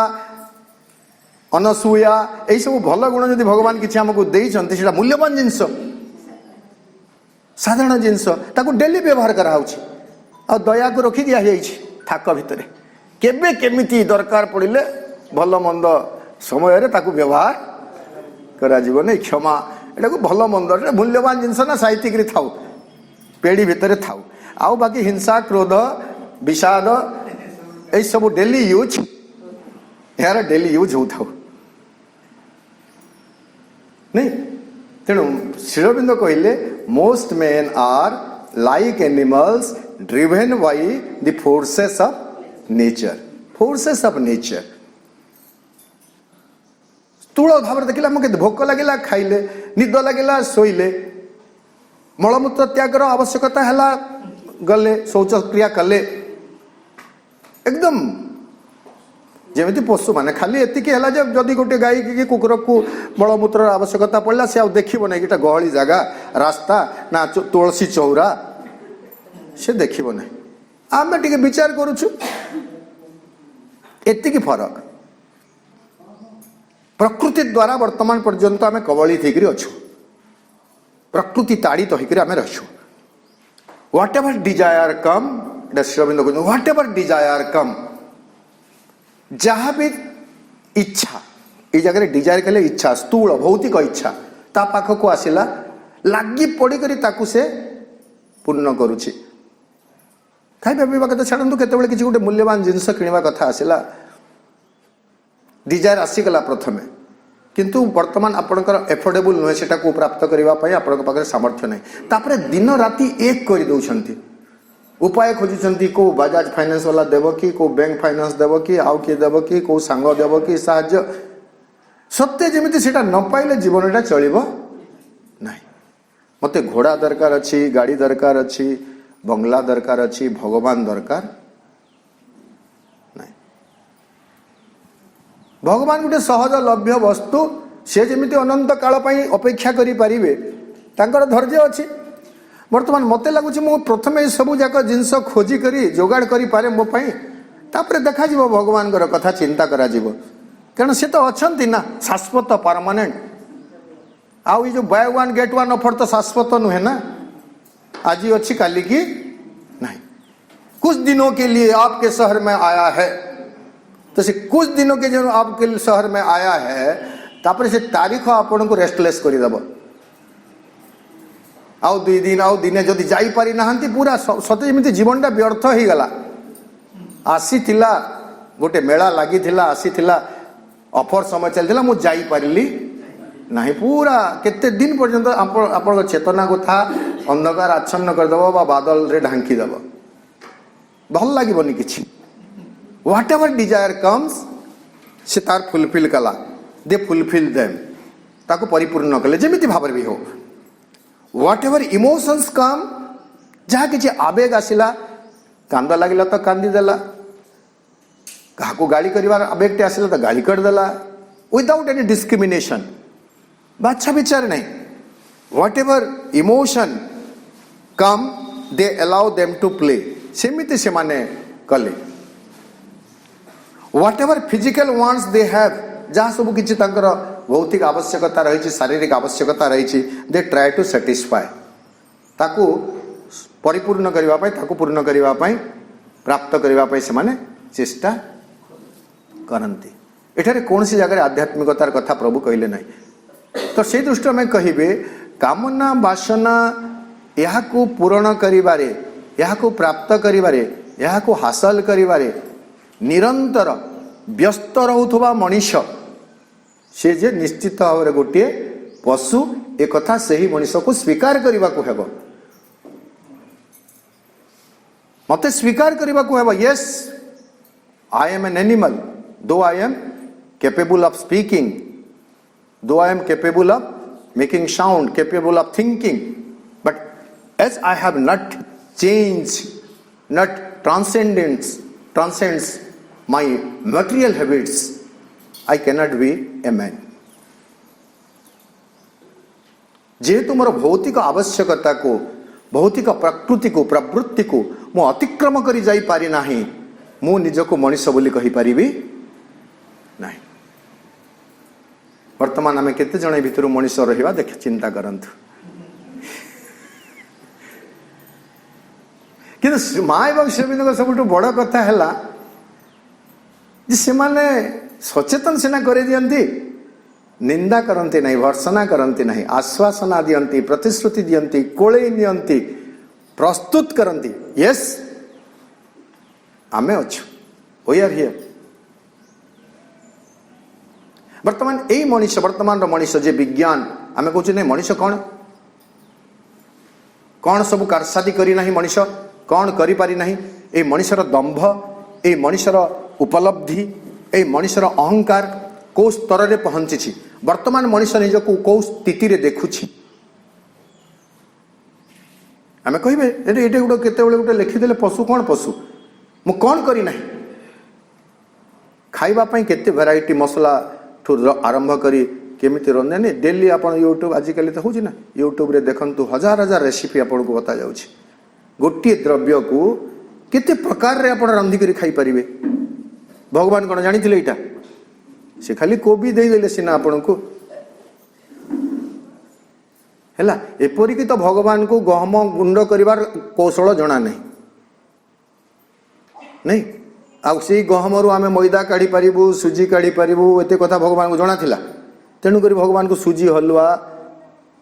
अनसूया यही सब भल गुण जदि भगवान किछि हमको देइछंती सेटा मूल्यवान जिनस साधारण जिनस ताको डेली व्यवहार करा होछि आ दया को रखी दिया जाइछि थाक भितरे केबे केमिति दरकार पड़िले भल मंद समय रे ताको व्यवहार करा जीव नहीं क्षमा एटा को भल मंद मूल्यवान जिनस ना साहित्यिक रे थाउ पेड़ी भितरे थाउ आउ बाकी हिंसा क्रोध विषाद ए सब डेली यूज यार डेली यूज हो थाउ नहीं तेणु श्री अरविंद कहले most men are like animals driven by the forces of nature. Forces of nature. स्थूल भाव देखिला मुझे भोक लगे खाइले, निद लगे शोइले, मलमूत्र त्यागर आवश्यकता है गले शौच क्रिया कले, एकदम जमी पशु माने खाली एतिक है जदि गोटे गाई कि कुकुर को मलमूत्र आवश्यकता पड़ा सी देखो ना कि गहली जगह रास्ता ना तुलसी चौरा से देखो ना आम टे विचार करुचु एतिक फरक प्रकृति द्वारा वर्तमान पर्यंत आम कबलित होकर अच्छु प्रकृति ताड़ित होकर आम रहीचु व्हाट एवर डिजायर कम श्रीअरविंद कहते व्हाट एवर डिजायर कम जहाँ भी इच्छा ये जगह डिजायर कले इच्छा स्थूल भौतिक इच्छा ता पाख को आसला लगी पड़ी से पूर्ण करुच्ची खाଇବା ପିଇବା କଥା ଛାଡ଼ନ୍ତୁ କେତେବେଳେ କିଛି ଗୋଟେ ମୂଲ୍ୟବାନ ଜିନିଷ କିଣିବା କଥା ଆସିଲା डिजायर आसीगला प्रथमे किंतु वर्तमान आपणकर एफोर्डेबल नुहे सेटा को प्राप्त करबा पई आपनक पाखरे सामर्थ्य नै तापरे दिन राति एक कर दउछंती उपाय खोजुछंती को बजाज फाइनेंस वाला देबो कि को बैंक फाइनेंस देबो कि आउ के देबो कि को संग देबो कि साहाय्य सत्य जेमिति सेटा न पाइले जीवनटा चलिबो नै मते घोड़ा दरकार अछि गाड़ी दरकार अछि बंगला दरकार अछि भगवान दरकार भगवान गोटे सहज लभ्य वस्तु से जमी अनंत काल अपेक्षा करें धैर्य अच्छी बर्तमान मत लगुच मु प्रथम सबू जाक जिनस खोजिक जोगाड़ करे मोपाई तापर देखा भगवान कथा चिंता करा कारण सी तो अच्छा ना शाश्वत परमानेंट आउ जो by one get one offer तो शाश्वत नुहे ना आज अच्छी काली की नहीं कुछ दिनों के लिए आपके शहर में आया है तो से कुछ दिनों के जो आपके शहर में आया है तापर से तारीख आपन को रेस्टलेस करदेव आउ 2 दिन आउ दिने जदि जाई पारि नाहंती पूरा सते जमी जीवनटा व्यर्थ हो गला आसी गोटे मेला लगी आसी ऑफर समय चलता मु जाई पारिली नहीं पूरा केते दिन पर्यंत आपण चेतना को था अंधकार आच्छन्न करदेव बादल रे ढांकी देव भल लगनी किछि व्हाट एवर डिजायर कम्स से तार फुलफिल कला दे फुलफिल देम ताको परिपूर्ण कले जेमिति भाव भी हो व्हाट एवर इमोशंस कम जहाँ किसी आवेग आसला कांद लगे तो कांदी देला क्या को गाड़ी कर आवेग टे आसला तो गाड़ी करदेला विदाउट एनी डिस्क्रिमिनेशन बाछा विचार नहीं whatever emotion come they allow them to play सेमिति से माने कले whatever physical wants they have जहाँ सब किसी भौतिक आवश्यकता रही शारीरिक आवश्यकता रही दे ट्राए टू सैटिस्फाई ताकू परिपूर्ण करने ताकू पूर्ण करने प्राप्त करने से माने चेष्टा करती एठारे कौन सी जगह आध्यात्मिकतार कथा प्रभु कहले नहीं तो से दृष्टि में कहे कामना वासना यहाँ को पूर्ण करिबारे यहाँ को प्राप्त करिबारे यहाँ को हासिल करिबारे निरंतर व्यस्त रोथुवा मनीष से जे निश्चित भाव में गोटे पशु एक कथा से ही मनीष को स्वीकार करने को हेब मत स्वीकार करने को हेब yes I am an animal though I am capable of speaking though I am capable of making sound capable of thinking but as I have not change not transcends my material habits I cannot be a man जेहेतु मोर भौतिक आवश्यकता को भौतिक प्रकृति को प्रवृत्ति को मु अतिक्रम करी जाई पारि नाही मु निजको मनीष बोली कहि परिबी नाही वर्तमान आमे केते जणे भितर मनीष रहिबा देख चिंता करंतु किंतु माँ एवं श्रीअरविंद सबुठ बड़ कथा है से माने सचेतन सिना करे दियंती निंदा करती नहीं भर्सना करती नहीं आश्वासना दियंती प्रतिश्रुति दियंती कोले नियंती प्रस्तुत करती यस आमे अच्छु वी आर हियर वर्तमान यही मनीष वर्तमान मनीष जे विज्ञान आमे कहूँ नहीं मनीष कौन कौन सब कारसादी करी नहीं मनीष कौन करी पारी नहीं ए मनीषर दंभ ए मनीषर उपलब्धि ए मनीषर अहंकार को स्तर रे पहुंची वर्तमान मनीष निजक कौ स्थिति रे देखुछि आमे कहबे एटे गोटे केतेबेले गोटे लिखिदेले पशु कौन पशु मु कौन करी नहीं खाइबा पई केते वैरायटी मसला ठुर आरंभ करी केमिति रंधे नहीं डेली आपण यूट्यूब आजिकल तो होची ना यूट्यूब रे देखंतु हजार हजार रेसिपी आपण को बता जाउछि गोटे द्रव्य को केते प्रकार रे आपण रंधी करी खाई परिबे भगवान कोन जानिथिले एटा से खाली कोबी दे देले सिना आपण को हैला एपरि कि तो भगवान को गहम गुंड करिवार कौशल जणा नहीं नहीं आ से गहम रु आमे मैदा काढी परिबु सुजी काढी परिबु एते कथा भगवान को जणा थिला तेणु करी भगवान को सुजी हलवा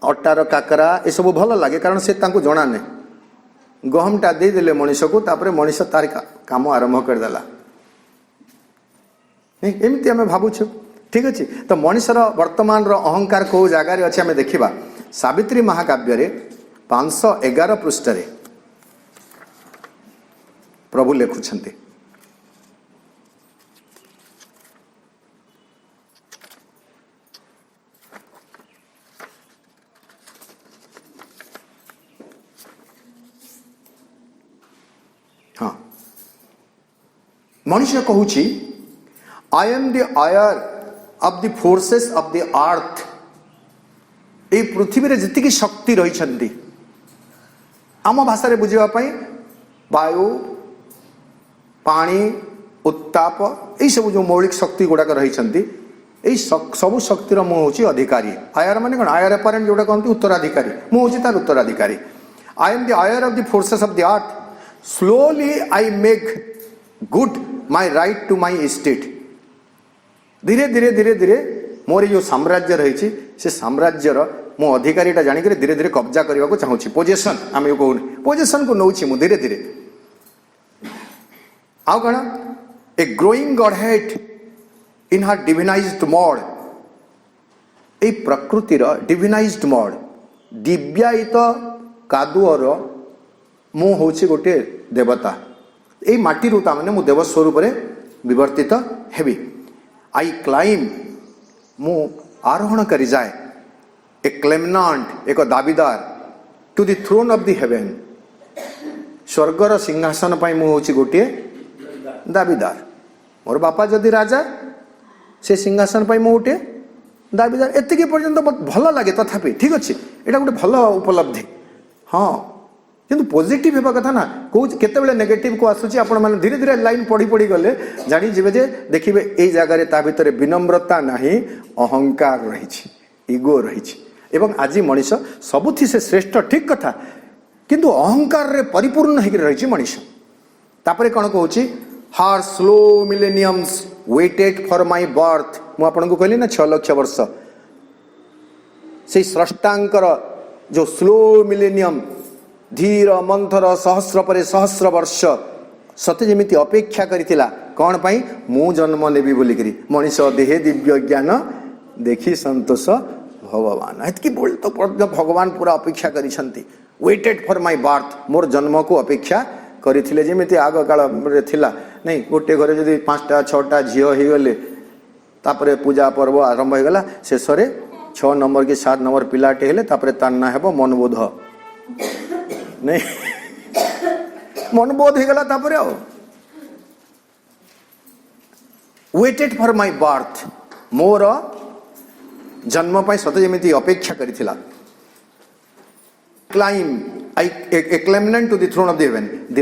अटार काकरा ये सब भल लगे कारण से तांको जणा नहीं गहमटा दे देले मनीष को तापरे मनीष तार काम आरंभ करदेला नहीं एमती आम भावुँ ठीक अच्छे तो मनीषर वर्तमान अहंकार कौ जगार अच्छे आम देखा सावित्री महाकाव्य 511 पृष्ठ प्रभु लिखुंट हाँ मनुष्य कहूँ I am the heir of the forces of the earth ये पृथ्वी रे जितकी शक्ति रही आम भाषा बुझापी वायु पानी उत्ताप यही सब जो मौलिक शक्ति गुड़ाक रही सबु शक्तिर मु हूँ अधिकारी आयर माने कौन आयर अपारेंट जोटा कहते उत्तराधिकारी मु हूँ तार उत्तराधिकारी I am the heir of the forces of the earth slowly I make good my right to my state धीरे धीरे धीरे धीरे मोर जो साम्राज्य रही से साम्राज्यर मो अधिकारीटा जानिक धीरे धीरे कब्जा करने को चाहूँगी पोजेसन आम कहूँ पोजेसन को नौ धीरे धीरे आउ कण a growing godhead in her divinized mode ए प्रकृतिर डिविनाइज्ड मोड दिव्यायित कादुअर मु हूँ गोटे देवता यही माटी मैंने मु देव स्वरूप विवर्तित हेबी आई क्लाइम मु आरोहण करी जाए ए क्लेमनांट एक दाबीदार to the throne of the heaven स्वर्गर सिंहासन पाई मु हूँ गोटे दाबीदार मोर बापा जदि राजा से सिंहासन पाई मु गोटे दाबीदार एतिकी पर्यंत भल लगे तथापि ठीक अच्छे यहाँ गोटे भल उपलब्धि हाँ किंतु पॉजिटिव होगा कथा ना कौ केते नेगेटिव को आसूची आपण माने धीरे धीरे लाइन पढ़ी पढ़ी गले जानी जिवे जे देखिबे ए जगार ता भितर विनम्रता नाही अहंकार रही इगो रही एवं आज मनीष सबुथि से श्रेष्ठ ठीक कथा किंतु अहंकार रे परिपूर्ण होकर रही मनीष तापरे कौन कहूँ हार slow millenniums weighted for my birth मु आपन को कहली ना 6 लाख वर्ष से स्रष्टांकर जो स्लो मिलेनियम धीर मंथर सहस्र पर सहस्र वर्ष सते जमिति अपेक्षा करितिला कौन पाई मु जन्म नेबी बोलिकरी मनीष देहे दिव्य ज्ञान देखी संतोष भगवान एतकी बोल तो भगवान पूरा अपेक्षा करिसंती वेटेड फॉर माय बर्थ मोर जन्म को अपेक्षा करथिले जेमिति आग काल रे थिला नहीं गोटे घरे जदि 5टा 6टा झियो हो गले तापरे पूजा पर्व आरंभ हो गला शेष रे 6 नंबर की 7 नंबर पिलाटे हेले तापरे तान्ना हेबो मनबोध नहीं मनबोध हो गला तापरे आओ वेटेड फॉर माय बर्थ मोर जन्म पाई सते जेमिति अपेक्षा करिथिला claim I a claimant to the throne of the heaven the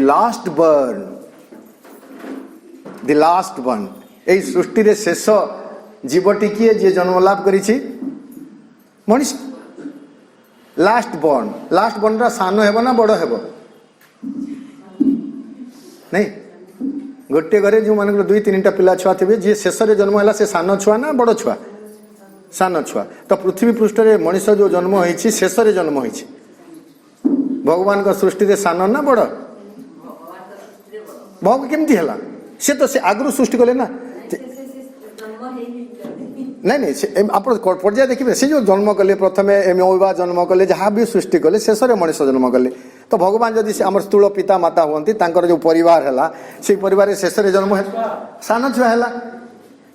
last one ए सृष्टि रे शेष जीवटी किए जे जन्म लाभ करिछि मनीष लास्ट बर्न रा सान हेबो ना बड़ हेबो नहीं गोटे घरे जो मान 2-3टा पिला छुआ थे जी शेष रे जन्म है से सान छुआ ना बड़ छुआ सान छुआ तो पृथ्वी पृष्ठ रे मनीष जो जन्म होइछि शेष रे जन्म होइछि भगवान का सृष्टि रे सान ना बड़ भग केमती हला से तो से आगु सृष्टि कले ना नहीं नहीं आप पर्याय देखिए से जो जन्म कले प्रथम एमवा जन्म कले जहाँ भी सृष्टि कले शेष में मनीष जन्म कले तो भगवान जदि आम स्थूल पिता माता हमें जो परिवार है से परिवार शेष जन्म है सान छुआ है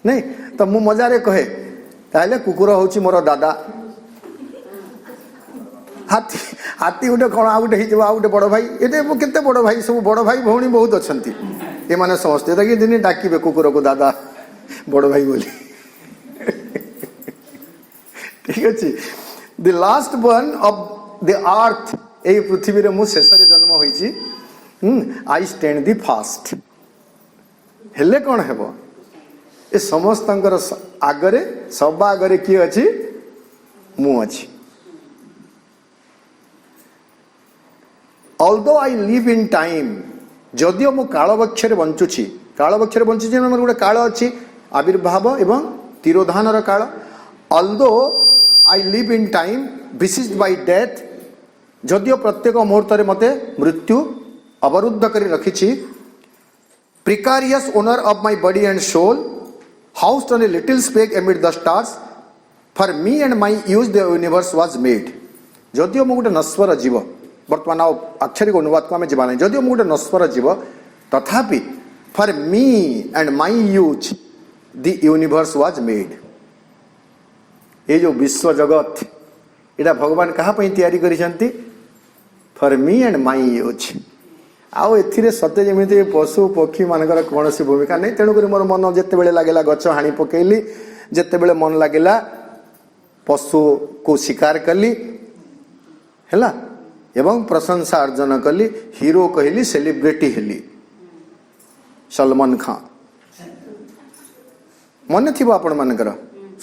नहीं तो मु मजारे कहे ताहले कुकुर हूँ मोर दादा हाथी हाथी गोटे कौन आउ गोटे आउ गोटे बड़ भाई ये केते बड़ भाई सब बड़ भाई भौणी बहुत अच्छा ये मैंने समझते कि दिन डाकिबे कुकुर को दादा बड़ भाई बोली ठीक अच्छे the last one of the earth ये पृथ्वी रे मु शेष जन्म होई आई स्टैंड द फास्ट हेले कौन हेबो ए समस्त आगरे सब आगरे किए अच्छी मु अच्छी although I live in time जदियो मु कालवक्षरे बंचुची कालवक्षरे बंचुची गोटे काल अच्छी आविर्भाव एवं तिरोधान काल although I live in time besieged by death जदियो प्रत्येक मुहूर्त मते मृत्यु अवरुद्ध कर रखी precarious owner of my body and soul housed on a little speck amid the stars for me and my use the universe was made जदियो मु गोटे नश्वर जीव वर्तमान अक्षरिक अनुवाद को आम जाना नहीं जदियो मु गोटे नश्वर जीव तथापि for me and my use the universe was made ये जो विश्व जगत यहाँ भगवान कहाँ तैयारी करिसेंती for me and my use आउ ए सत्य जमी पशु पक्षी मानकर कौन सी भूमिका नहीं तेणुक मोर मन जिते लगे गच हाणी पकईली जिते मन लगे पशु को शिकार कली है एवं प्रशंसा अर्जन कली हीरो कहली सेलिब्रिटी हेली सलमान खान मन थी आपण मानकर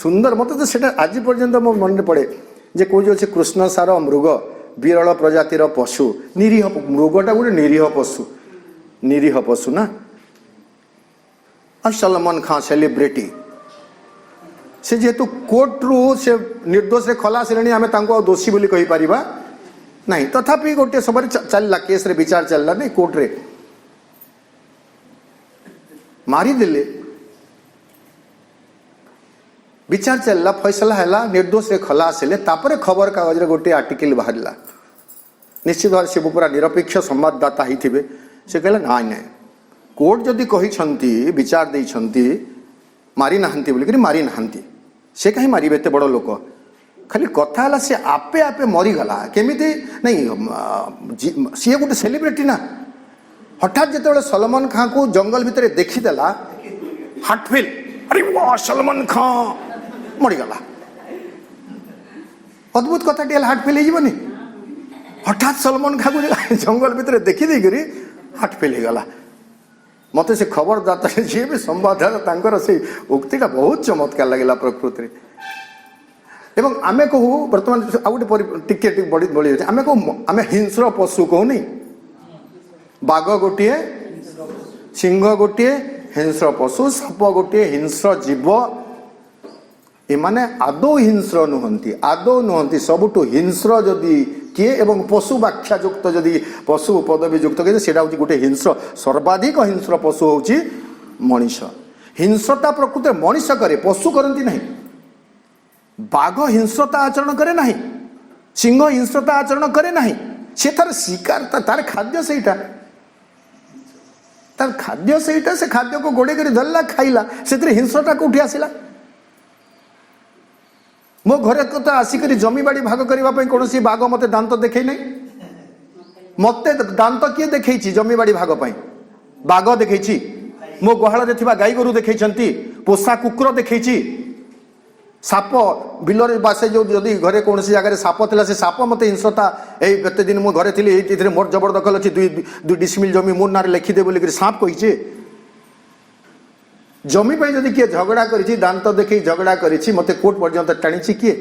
सुंदर मत तो सेटा आज पर्यंत मो मन पड़े जे कौन अच्छे कृष्ण सार मृग विरल प्रजातिर पशु निरीह मृगटा गोटे निरीह पशु ना सलमान खान सेलिब्रिटी से जेहेतु कोर्ट रु से निर्दोष रे खलास हेले आम दोषी बोली कहि परिबा नहीं तथापि गोटे सब चलला केस रे विचार चलला नहीं कोर्ट रे मारिदेले विचार चलला फैसला है निर्दोष रे खलास हेले तापरे खबर कागज रे गोटे आर्टिकल बाहरला निश्चित भाव से पूरा निरपेक्ष संवाददाता ही थे से कहले ना ना कोर्ट जदि कही विचार देइछंती मारी नाहंती बोली मारी नाहंती से कहीं मारे एत बड़ लोक खाली कथा है से आपे आपे मरीगला केमिति नहीं सी गोटे सेलिब्रिटी ना हठात जो सलमान खान को जंगल भितर देखीदेला हार्टफेल अरे वाह सलमान खान मरीगला अद्भुत कथा हार्टफेल होनी हठात सलमान खान को जंगल भितर देखीदेकरी हार्टफेल होगला मत से खबरदाता जी भी संवाददाता से उक्तिटा बहुत चमत्कार लगे प्रकृति एवं आमे कहू बर्तमान आउ गोटे टिके बढ़ी आमे कहू आमे हिंस्र पशु कहू नहीं बाघ गोटे सिंह गोटे हिंस्र पशु साप गोटे हिंस्र जीव एमाने आदौ हिंस्र नुहंती सबुठु हिंस्र जदि किए एवं पशु व्याख्या युक्त जदि पशु पदवी युक्त किए सेटा हूँ गोटे हिंस्र सर्वाधिक हिंस्र पशु हूँ मनीष हिंस्रता प्रकृति मनीष करे पशु करती नहीं बाघ हिंस्रता आचरण करे नहीं सिंह हिंस्रता आचरण करे नहीं से तार शिकार तार खाद्य सेटा से खाद्य को गोड़े कर धरला खाइला से हिंस्रता कौटी आसला मो घरे तो आसिक जमी बाड़ी भाग करने कौन बाघ मत दांत देखे नहीं मत दांत किए देखे जमी बाड़ी भाग बाघ देखे मो गुहाल गाई गोरु देखे पोषा कुकुर देखे साप बिलर बासे जो जदि घरे कौन जगह साप था से साप मत हिंस्रता ये दिन मु घरे थी मोर जबरदखल अच्छी दुई डिसमिल जमी मोर ना लिखिदे बोलिक साप कही जमी जदि किए झगड़ा करी दांत देखी झगड़ा करी मत कोर्ट पर्यंत टाणी किए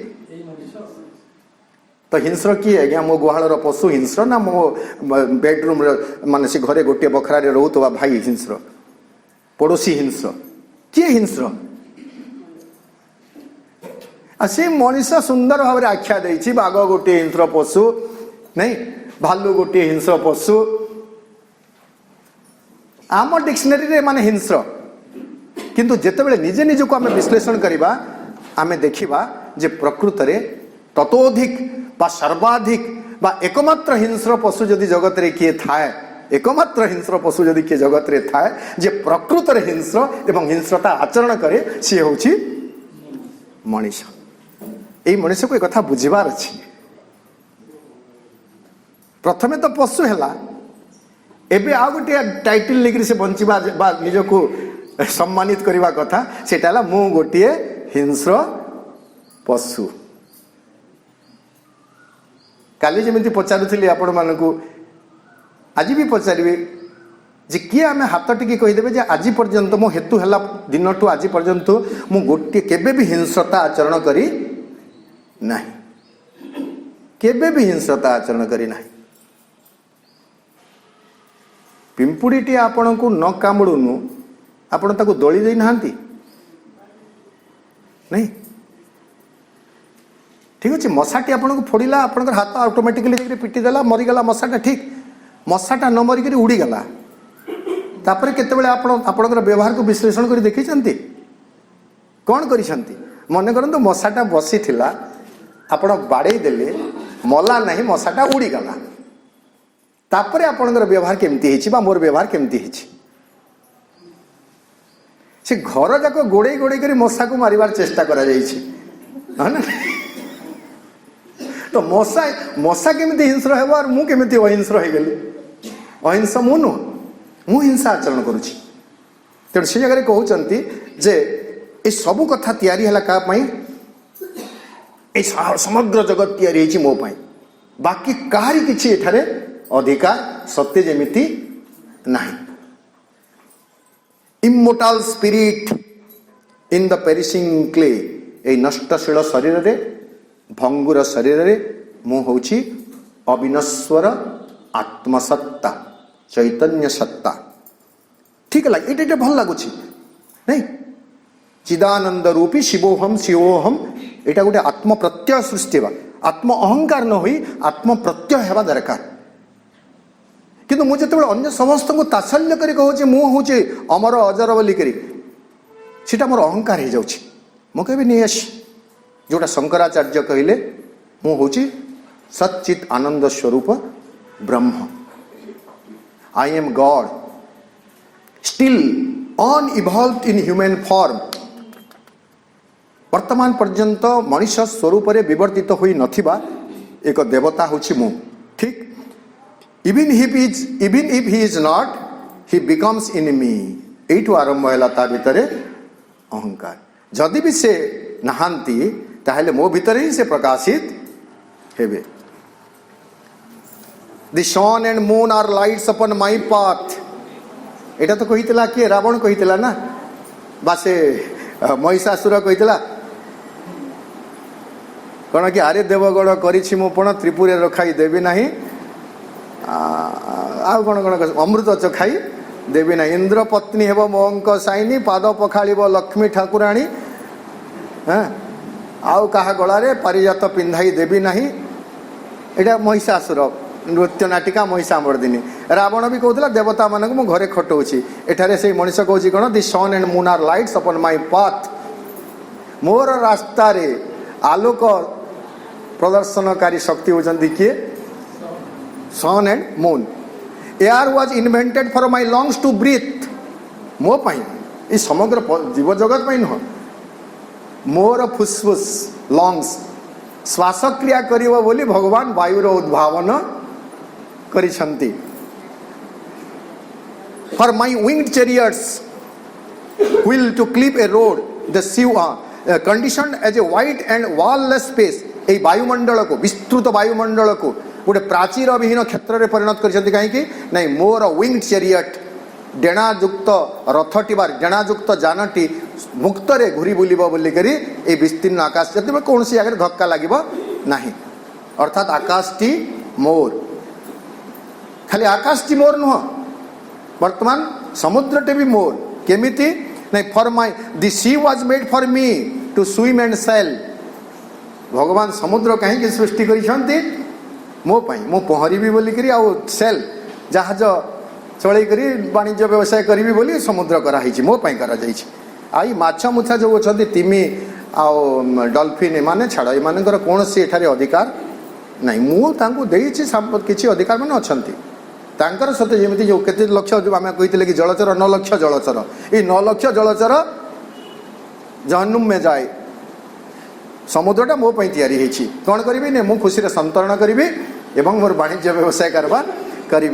तो हिंस्र किए आज्ञा मो गुहाल पशु हिंस्र ना मो बेडरूम माने से घरे गोटे बखरा रोथुवा भाई हिंस्र पड़ोशी हिंस्र किए हिंस्र से मनीष सुंदर भाव आख्या देछि बाघ गोटे हिंस्र पशु नहीं भालू गोटे हिंस्र पशु आम डिक्शनरी रे माने हिंस्र किंतु जेतेबेले निजे निजको आम विश्लेषण करवा आमे देखिबा जे प्रकृत रे ततोधिक बा सर्वाधिक बा एकमात्र हिंस्र पशु जदि जगत रे किए थाए, एकमात्र हिंस्र पशु जदि किए जगत रे थाए जे प्रकृत रे हिंस्र एवं हिंस्रता आचरण करे सी होची मनीष। एई मनीष को एक कथा बुझिबार अछि। प्रथमे तो पशु हैला, एबे आ गोटे टाइटल लेकरी से बंचिबा बा निजको सम्मानित करवा कथा सेटा ला मु गोटे हिंस्र पशु। काली जमी पचारुली आपण मानकू आज भी पचारे जे किए आम हाथ टिके कहीदेवे जे आज पर्यंत मो हेतु है दिन ठू आज पर्यंत मु गोटे केबे भी हिंस्रता आचरण करी नाही, केबे भी हिंस्रता आचरण करी नाही। पिंपुड़ीटी आपण को न कामुड़ुनु आपण ताको दली दे नांती नहीं, ठीक अच्छे। मशाटी आपन को फोड़िला, आपन हाथ ऑटोमेटिकली पिटी देला, मरीगला मशाटा, ठीक। मशाटा न मरिक उड़ीगला, तापर केतेबेले आपणकर व्यवहार को विश्लेषण कर देखी कौन करिसंती। मन करंतु मशाटा बसी थिला, आपण बाड़े देले, मला नहीं, मशाटा उड़ीगला, तापर आपणकर व्यवहार केमती हिची बा मोर व्यवहार केमती हिची। से घर जाक गोड़े गोड़े कर मशा को मारिबार चेष्टा करा जाइछि, है ना। तो मशा मशा केमती हिंस्र हेबो और मु केमती अहिंस्र हो गली। अहिंस मु नु, मु हिंसा आचरण करुछि। तेणु से जगह कहउचंती जे ए सब कथा तैयारी हला का पई, ए समग्र जगत तैयारी हिची मो पई, बाकी काहारी किछि एठारे अधिकार सत्य जेमिति नाही। Immortal spirit in the perishing clay, ए नष्टशील शरीर रे, भंगुर शरीर रे मु होछि अविनश्वर आत्मसत्ता, चैतन्य सत्ता। ठीक है, ये भल लगुच नहीं। चिदानंद रूपी शिवोहम शिवोहम, यहाँ गोटे आत्म प्रत्यय सृष्टि बा, आत्म अहंकार न होई आत्म प्रत्यय हेबा दरकार। किंतु मुझे जो अन्य समस्त को तात्सल्य करी कहूँ मु हूँ अमर अजर बोली करी, सीटा मोर अहंकार हो जाउछि। मु कहबी नहीं आस जोटा शंकराचार्य कहले मु हूँ सच्चित आनंद स्वरूप ब्रह्म, I am God still unevolved in human form. वर्तमान पर्यंत मनुष्य स्वरूप रे विवर्तित होई नथिबा एक देवता होछि मु, ठीक। Even if he is not, he becomes in me। एठू आरंभ है ता भितरे अहंकार। जदि भी से नहांती ताहले मो भितरे ही से प्रकाशित हेबे। The sun and moon are lights upon my path। एटा तो कहितला कि रावण कहितला ना, बासे महिषासुर कहितला कौन कि आरे देवगण करिछि मु पण त्रिपुरे रखाई देबी नाही, आउ कौन कौन अमृत चखाई देवी ना, इंद्र पत्नी हेब मोहंक साइनी, पाद पखाड़ब लक्ष्मी ठाकुराणी, हाँ आउ कहा गलारे पारिजात पिंधाई देवी नाही। एटा महिषासुर नृत्य नाटिका महिषामर्दिनी। रावण भी कहूला देवता मानक मु घरे खटौछि, एठारे से मनुष्य कहूछि कौन, the sun and moon are lights upon my path. मोर रास्ता रे आलोक प्रदर्शनकारी शक्ति होचंती किए, sun and moon. Air was invented for my lungs to breathe. मो पाई ये समग्र जीव जगत पाई नुह, मोर फुसफुस लंग्स श्वासक्रिया करिवो बोली भगवान वायुर उद्भावन करिसंती। For my winged chariots will to clip a road, the sea conditioned as a wide and wall-less space। ए वायुमंडल को, विस्तृत वायुमंडल को गोटे प्राचीर विहीन क्षेत्र में परिणत कर कहीं नहीं, मोर विंग चैरियट डेणायुक्त रथटी बा डेणायुक्त जानटी मुक्त रे घूरी बुलब बोलिकी ये विस्तीर्ण आकाश जब कौन सी जगह धक्का लगे ना, अर्थात आकाशटी मोर। खाली आकाशटी मोर नुह, वर्तमान समुद्रटे भी मोर। केमिति नहीं, for my the sea was made for me to swim and sail. भगवान समुद्र कहीं सृष्टि करिसंती मो पाई, मो पहरिबी बोलिकी आउ सेल जहाज चलई करी वाणिज्य व्यवसाय करी बोली समुद्र कराई मो पाई करा जाइछि। आई माछ मुछा जो अच्छा तिमी डॉल्फिन एमाने छाड़ एमानकर कौन सी एठारे अधिकार नहीं मुझे किसी अधिकार मैंने अच्छा तांकर सत्य जमी जो केते लक्ष जो आम कही कि जलचर 9 लक्ष जलचर ये 9 लक्ष जलचर जहन्नुम में जाए समुद्रटा मो तैयारी होती कौन करी ने मु खुशी संतरण करी एवं मोर वाणिज्य व्यवसाय कारबार करी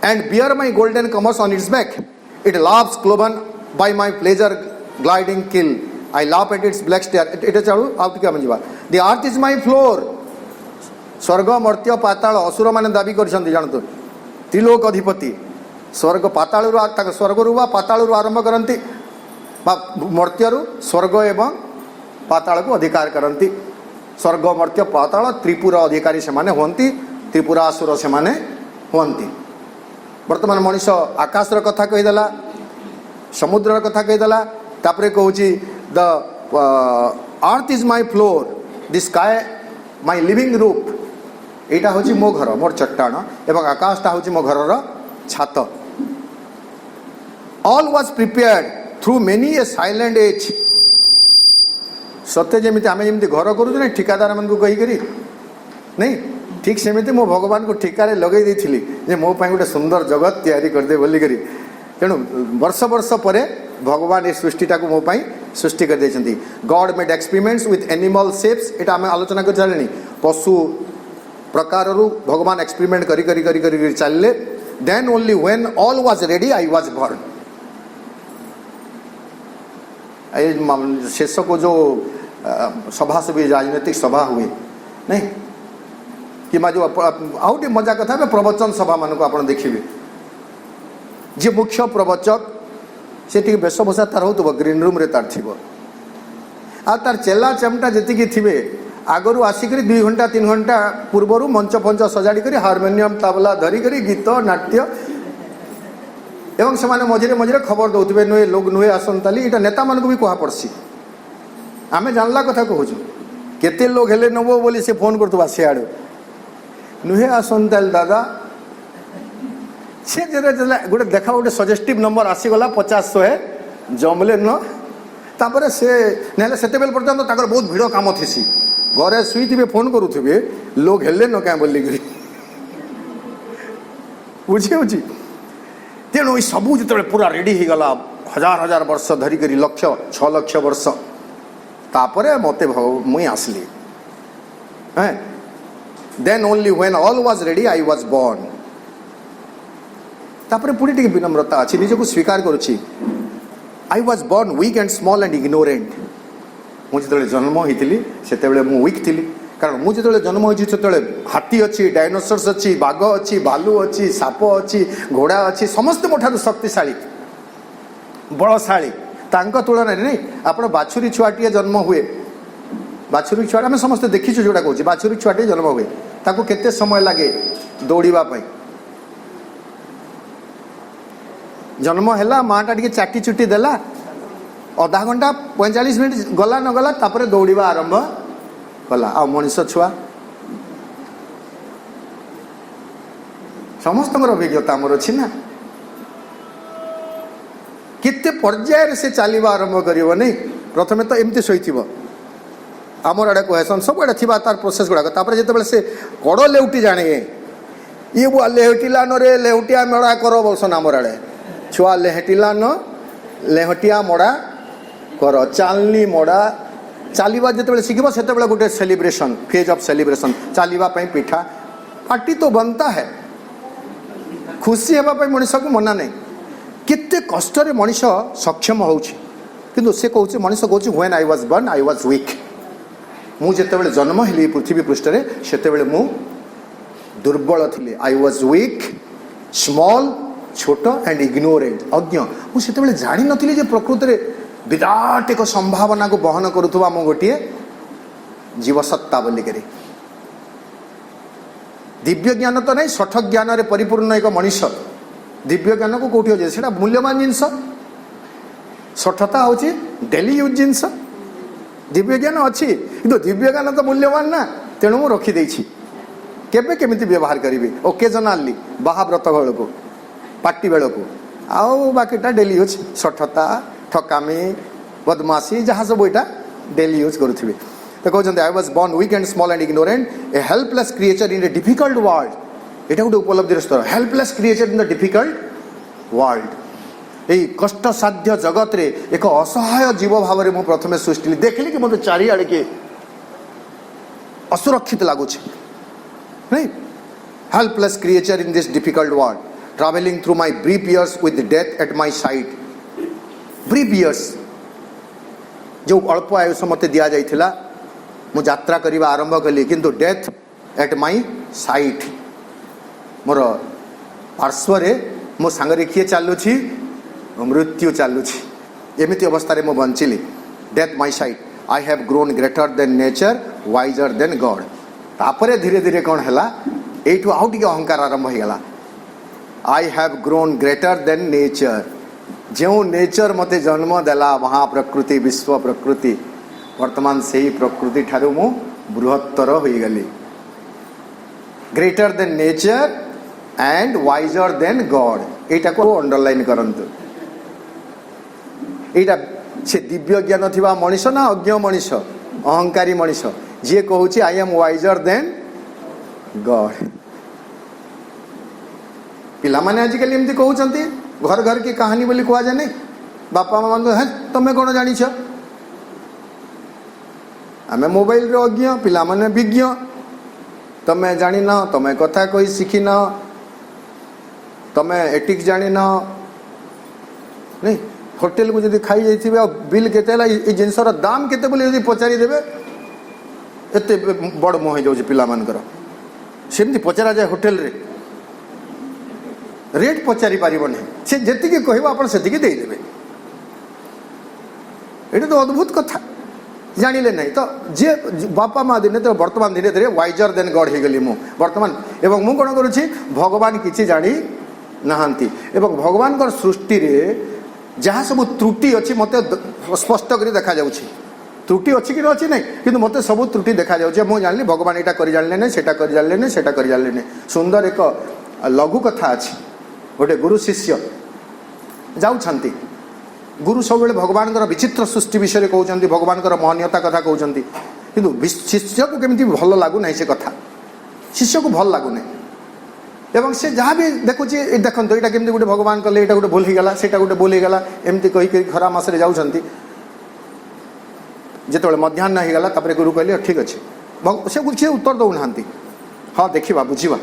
and bear my golden commerce on its back it laughs cloven by my pleasure gliding keel I laugh at it's black star एटा चालू आउ टिके हम the earth is my floor स्वर्ग मर्त्य पाताल असुर मैंने दाबी कर जानतु त्रिलोक अधिपति स्वर्ग पाताल स्वर्ग पाताल आरंभ करती मर्त्यु स्वर्ग एवं पाताल को अधिकार करती स्वर्ग मर्त्य पाताल त्रिपुरा अधिकारी से माने होती त्रिपुरासुर से माने होती वर्तमान मनीष आकाशर कथा कहीदेला समुद्र कथा कहीदेला तापर कहूँ the earth is my floor the sky my living रूप यहाँ हूँ मो घर मोर चट्टाण एवं आकाशटा हूँ मो घर छात all was prepared through many a silent age सत्य जमी आम जमी घर करूँ ना ठिकादार मान कहीकि नहीं ठीक सेमती मो भगवान को ठिकारे लगे देती जे मो गोटे सुंदर जगत तैयारी करदे बोलिक तेणु वर्ष वर्ष पर भगवान ये सृष्टिटा को मो सृष्टि कर देती God made experiments with animal shapes यहाँ आम आलोचना कर सारे पशु प्रकार भगवान एक्सपेरिमेंट करी करी करी करी चलले then only when all was ready I was born शेष को जो सभा सब राजनीतिक सभा हुए नहीं कि जो आउटे मजा कथा प्रवचन सभा मान को आप देखिए जी मुख्य प्रवचक से वेशभूषा तार हो ग्रीन रूम रे तार थी तार चेला चमटा जी थे आगु आसिक 2 घंटा 3 घंटा पूर्वर मंच फंच सजाड़ी कर हारमोनियम तबला धरिक गीत नाट्य एवं से मझे मझे खबर दौथे नुहे लोग नुहे आसंताली यहाँ नेता मान भी कह पड़सी आम जानला कथा कहूँ केते लोग हेले नबो बोली से फोन करतुवा सियाड़ू नुहे आसंताल दादा से गोटे देखा गोटे सजेस्टिव नंबर आसीगला 50-100 जमले न तापर से ना से पर्यटन तक बहुत भिड़ काम थी घरे शुई फोन करुवे लोग हेले न क्या बोलिक बुझे तेणु ये सबू जो पूरा रेडी हो गला हजार हजार वर्ष धरिक लक्ष 6 लक्ष वर्ष तापर मत मुई आसली then only when all was ready I was born तापर पुणी टी विनम्रता अच्छी निजक स्वीकार करुच्ची I was born weak and small and ignorant मुझे जन्म होती से वीक थी कारण मुझे जन्म होती हाथी अच्छी डायनोसर्स अच्छी बाघ अच्छी भालू अच्छी साप अच्छी घोड़ा अच्छी समस्त मोठार शक्तिशाली बलशाली तुलन नहीं आप बाछुरी छुआटे जन्म हुए बाछुरी छुआ आम समस्त देखीचु जोड़ा कहूँ बाछुरी छुआटे जन्म हुए ताको केते समय लगे दौड़ा जन्म है माटा टी चाटी चुटी देला आधा घंटा 45 मिनट गला न गला तापर दौड़ा आरंभ कला आ मनीष छुआ समस्त अभिज्ञता आमर अच्छी ना केते पर्यायर से चलवा आरंभ कर नहीं प्रथमे तो एमती शोथ आमर आड़े कहसन सब आड़े थी तार प्रोसेस गुड़ाक जो से कड़ लेउटी जाने ये बुआ लेहटिला न रे लेहटिया मड़ा कर बोलसन आमर आड़े छुआ लेहटिला न लेहटिया मड़ा कर चालनी मड़ा चलवा जो शिखब से गोटे सेलिब्रेशन फेज ऑफ सेलिब्रेशन चलवाई पिठा पार्टी तो बनता है खुशी होगापी मनीष को मना नहीं केते कष्ट मनीष सक्षम हो से कौच मनीष कौच when I was born I was weak मुझे जन्म हेली पृथ्वी पृष्ठ से मु दुर्बल थी आई वाज वीक स्मॉल छोट एंड इग्नोरेंट अज्ञ मुझे जानी नी प्रकृति में विराट एक संभावना को बहन करुवा मो गोटे जीवसत्ता बोलिक दिव्य ज्ञान तो नहीं सठ ज्ञान रे परिपूर्ण एक मनीष दिव्य ज्ञान को कौटी अच्छे से मूल्यवान जिनस सठता हूँ डेली यूज जिनस दिव्य ज्ञान अच्छी कि दिव्य ज्ञान तो मूल्यवान ना तेणु मु रखीदे केवे केमिति व्यवहार करी ओकेजनाली बाहाव्रत बेल को पार्टी बेल को आउ बाकीटा डेली यूज सठता ठकामी बदमाशी जहाँ सब यहाँ डेली यूज करुवे तो कहते I was born weak and small and ignorant a helpless creature in a difficult world एटा गोटे उपलब्धि स्तर helpless creature in the difficult world यही कष्टसाध्य जगत रे एक असहाय जीव भाव में प्रथम सृष्टि देखिली कि मतलब चारिआड़े के असुरक्षित लगुच नहीं helpless creature in this difficult world travelling through my brief years with death at my side brief years जो अल्प आयुष मत दि जाइथिला मु यात्रा करबा आरंभ कली किंतु डेथ एट माय साइड मोर पार्श्व रे मो सांगरे किए चालुछि मृत्यु चालुछि एमिति अवस्था रे मो बंचिली death my side I have grown greater than nature wiser than God तापरे धीरे धीरे कौन हैला एठु आउ टिके अहंकार आरंभ हो गला आई have grown greater than nature जो नेचर मते जन्म देला महाप्रकृति विश्व प्रकृति वर्तमान से ही प्रकृति ठारू मु बृहत्तर हो गली greater than nature and visor than God एटा को अंडरलाइन करंतु एटा से दिव्य ज्ञान थिबा मनीष ना अज्ञ मनीष अहंकारी मनीष जे कहूची I am wiser than God पिला माने आजिकल एमती कहउचंती घर घर की कहानी बोली कह जाए नहीं बापा मामा है तुम्हें कौन जानी आम मोबाइल रे अज्ञ पिला माने विज्ञ तुम्हें जानी न तुम्हें कथा कही शिखी न तुम्हें एटिक्स जानी न नहीं होटेल को जब खाई जाइए बिल के जिनसर दाम केते बोली पचारि देबे एते बड़ मोह हो जाउछ पिला मानकर सेमती पचरा जाए होटेल रे रेट पचारि पारिबनी से जेतिके कहबो आपण सेतिके देई देबे एटा तो अद्भुत कथा जानिले नहीं तो जे बापा माँ दिने तो वर्तमान धीरे धीरे वाइजर देन गॉड हो गली मु वर्तमान एवं मु कोन करूछि भगवान किछि जानी नहांती एवं भगवान कर सृष्टि रे जहाँ सब त्रुटि अच्छी मते स्पष्ट करी देखा जाउछि त्रुटि अच्छी कि अच्छी नहीं किंतु मते सब त्रुटि देखा जाउछि मु जानली भगवान एटा करि जानले नै सेटा करि जानले नै सेटा करि जानले नै सुंदर एक लघु कथा अछि गोटे गुरु शिष्य जाउछंती गुरु सब भगवान विचित्र सृष्टि विषय कहते भगवान महनीयता कथा कहते किंतु शिष्य को केमती भल लगुना से कथा शिष्य को भल लगुना एवं से जहाँ भी देखुची देखो यहाँ केमती गोटे भगवान कले यहाँ गोटे भूल गला से गोटे भूल गला एमती कहीकि खरा मसरे जाऊँगी जिते मध्याह्न हो गला गुरु कहले ठीक अच्छे से कुछ उत्तर दौना हाँ देखा बुझा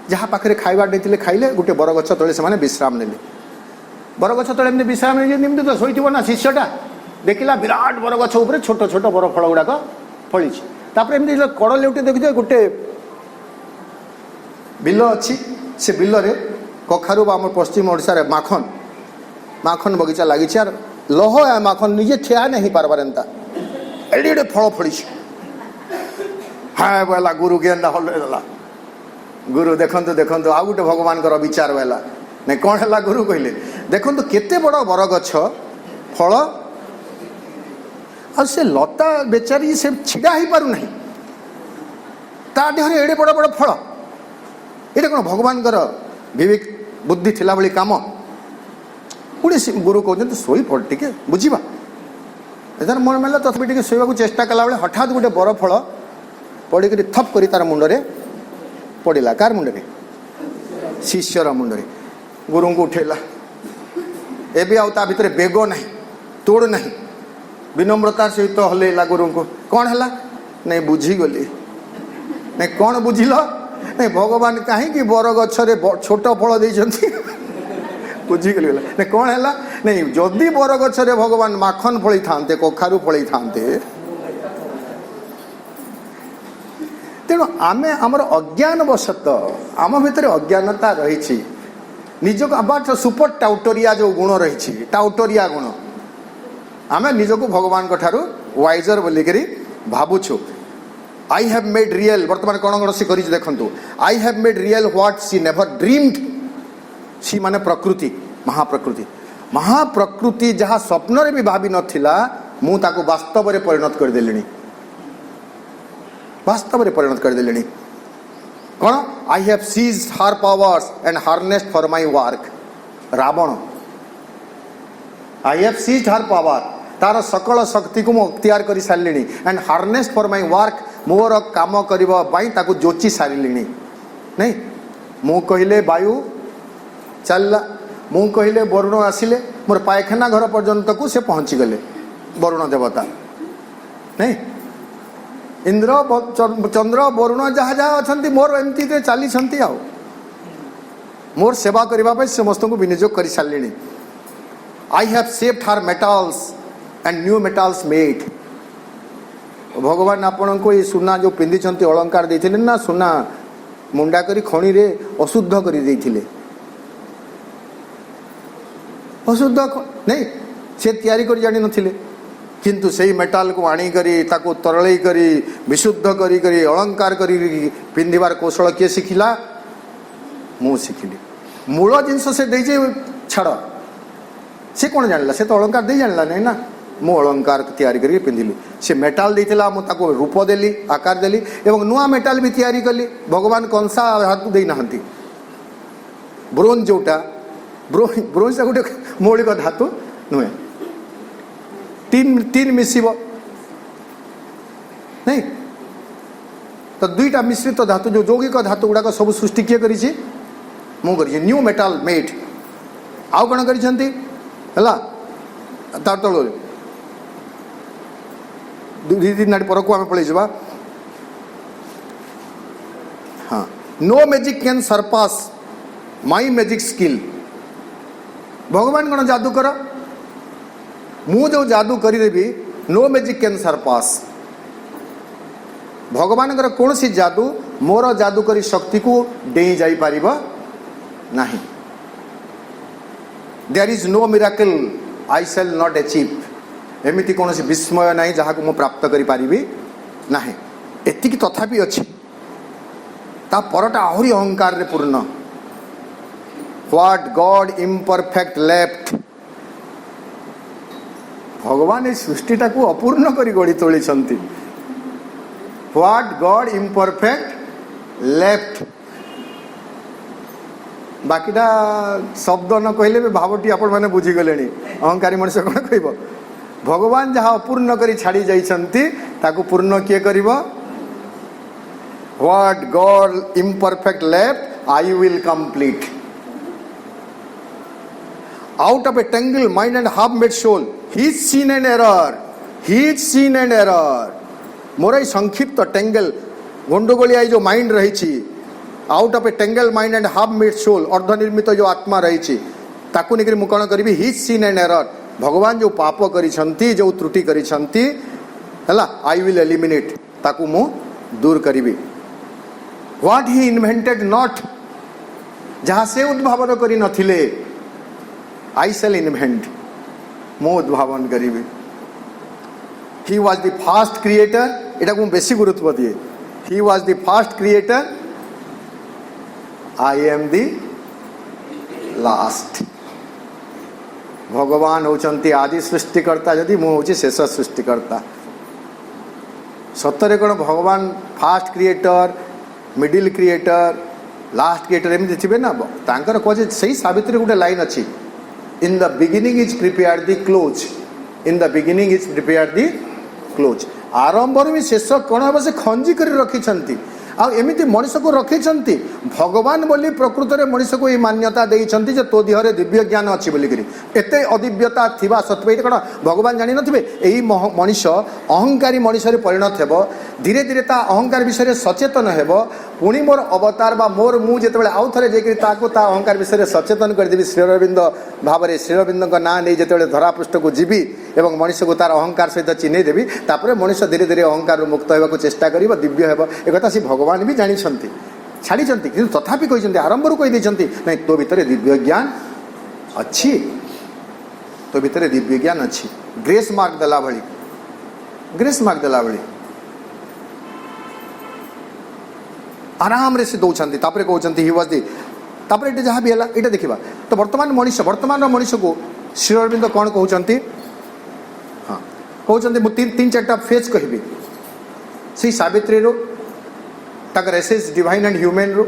जहाँ पाखे खाइबा नहीं खाइले गोटे बरगछ तले से विश्राम नेले बरगछ तले एमती विश्राम नहीं तो शोना ना शिष्यटा देखला विराट बरगछ उपर छोट छोट बर फल गुड़ाक फली एमती कड़ लेउटे देखिए गोटे बिल अच्छी से बिल रे कखारू आम पश्चिम ओडिशा रे माखन माखन बगीचा लगी लह माखन निजे ठिया नहीं पारबार एंता एडे एडे फल फली हाँ बोला गुरु गेंदा हल्ला गुरु देखंतु देखंतु आ गोटे भगवान विचार वेला नहीं कौन है गुरु कहले देखंतु केते बड़ बरगछ फल आ से लता बेचारी से छिड़ा ही पारु नहीं ता देहरे एडे बड़ बड़ फल ये कौन भगवान विवेक बुद्धि थिला भली काम गोटे गुरु कहते शोई पड़ टे बुझा इधर मन मेला तथापि टे शोवा चेष्टा कला बेले हठात गोटे बर फल पड़ी थप कर तार मुंडे पड़ा कार मुंडे शिष्यर मुंडे गुरु को उठेला एबे आ भितर बेग नहीं तोड़ नहीं विनम्रतार सहित तो हल्ला गुरु को कौन है नहीं बुझीगली नहीं कौन बुझिल नहीं भगवान कहीं बरगछरे छोट फल देइछंती बुझीगली नहीं कौन है नहीं जदि बरगछरे भगवान माखन फली थांते कखारू फली थांते तेणु आमे आमर अज्ञान वशत आम भितर अज्ञानता रही निजक आबार सुपर टाउटोरिया जो गुण रही टाउटोरिया गुण आमे निजक भगवान ठारू वाइजर बोलिकी भावुछु आई हैव मेड रियल वर्तमान कौन कौन सी कर देखु I have made real what she never dreamed सी माने प्रकृति महाप्रकृति महाप्रकृति जहाँ स्वप्न रे भी भावी नथिला मु ताको वास्तव रे परिणत कर देलिनी वास्तव रे परिणत कर देलिनी कौन I have seized her powers and harnessed for my work रावण I have seized her power तार सकल शक्ति को मुझे अख्तियार कर सारे and harness for my work मोर काम करने जोची सारे नहीं मु कहले वायु चलला मु कहले वरुण आसिले मोर पायखाना घर पर्यंत को से पहुँची गले वरुण देवता नहीं इंद्र चंद्र वरुण जहाँ जहाँ अच्छा मोर एमती चली आ मोर सेवा करने समस्त को विनियोग कर सारे I have saved her metals and new metals made भगवान आपण को ये सुना जो पिंधि अलंकार देते ना सुना मुंडा करी खणी रे अशुद्ध कर देथिले अशुद्ध नहीं से तैयारी कर जानी नथिले किंतु सही मेटाल को आनी करी ताको तरलई करी विशुद्ध करी करी अलंकार करी पिंधिबार कौशल किए शिखिला मु शिखिली मूल जिनस से दे छाड़ से कौन जानला से तो अलंकार दे जानला नहीं ना मु अलंकार तैयारी करी पिंधिली से मेटाल देथिला मु ताको रूप देली आकार देली एवं नुआ मेटाल भी तैयारी कली भगवान कंसा धातु दे नाहंती ब्रोंज जोटा ब्रोंज गोटे मौलिक धातु नुहे तीन मिसिब नहीं तो दुईटा मिश्रित धातु जो यौगिक धातु गुड़ाक सब सृष्टि किए करी मु करी न्यू मेटाल मेड आउ कौन करी तार तल दुई तीन नाटी पर को आम पलि जा हाँ no magic can surpass my magic skill भगवान कौन जादू कर मु जो जादू करदेवी नो मैजिक कैन सरपास भगवान कौन सी जादू मोर जादूकरी शक्ति को डेई जाई पारिबा नहीं there is no miracle I shall not achieve एमिति कौन सी विस्मय नहीं जहाँ को मु प्राप्त करि पारिबी नहीं एति की तथापि अछि ता परटा आहुरी अहंकार रे पूर्ण व्हाट गॉड इम्परफेक्ट लेफ्ट भगवान ये सृष्टिटा को अपूर्ण करी गढ़ी तोली व्हाट गॉड इम्परफेक्ट लेफ्ट बाकीटा शब्द न कहले भी भावटी आपण मैंने बुझीगले अहंकारी मनुष्य कौन कह भगवान जहाँ अपूर्ण करी छाड़ी जाइछंती ताकू पूर्ण किए करिवो what God imperfect left I will complete out of a tangle mind and half made soul he sin and error मोर संक्षिप्त टेंगल गंडगोलिया जो माइंड रही out of a tangle mind and half made soul अर्धनिर्मित जो आत्मा रही ताकू निकरी मु कौन करी ही सीन एंड एरर भगवान जो पाप करिछंती जो त्रुटि करिछंती हला आई विल एलिमिनेट ताकू मु दूर करिबी व्हाट ही इन्वेंटेड नॉट जहाँ से उद्भावन करी नथिले आई शैल इन्वेंट मु उद्भावन करिबी he was the first creator एटा को बेसी गुरुत्व दिए he was the first creator I am the last भगवान होचंती आदि सृष्टिकर्ता जदि मु होची शेष सृष्टिकर्ता सतरे कौन भगवान fast creator middle creator last creator एमती थे ना तांकर कहे सही सावित्री गोटे लाइन अच्छी in the beginning is prepare the close in the beginning is prepare the close आरंभर भी शेष कौन हम से खंजी कर रखी आमती मनीष को रखी भगवान बोली प्रकृत में मनीष को ये मान्यता देते जे तो देहरे दिव्य ज्ञान अच्छी बोलिकी एत अदिव्यता थिबा सत्वे ये कौन भगवान जानी नथिबे यही मनीष अहंकारी मनीष परिणत हेब धीरे धीरे ता अहंकार विषय सचेतन हेब पुणी मोर अवतार बा मोर मु जेतेबेले आउ थरे जेकि ताको ता अहंकार विषय सचेतन करदेवी श्रीअरविंद भाव में श्रीअरविंद ना नहीं जेतेबेले धरापृष्ठ को जीवी एवं मनीष को तार अहंकार सहित चिन्हई देवी तापर मनीष धीरे धीरे अहंकार मुक्त होगा चेष्टा कर दिव्य हेब एक सी भगवान भी जानी छाड़ी कि तथापि कहते आरंभ कही नहीं तो भितर दिव्य ज्ञान अच्छी तो भितर दिव्य ज्ञान अच्छी ग्रेस मार्क देला भली ग्रेस मार्क देला भली आराम रे से दौरान तापर कहते ही वाज दी तापर ये जहाँ भी है ये देखा तो वर्तमान मनीष को श्रीअरविंद कौन कहते हाँ कहते मुझे तीन चार्टा फेज कहबी से सावित्री रो ताकर एसेस डिवाइन एंड ह्यूमन रो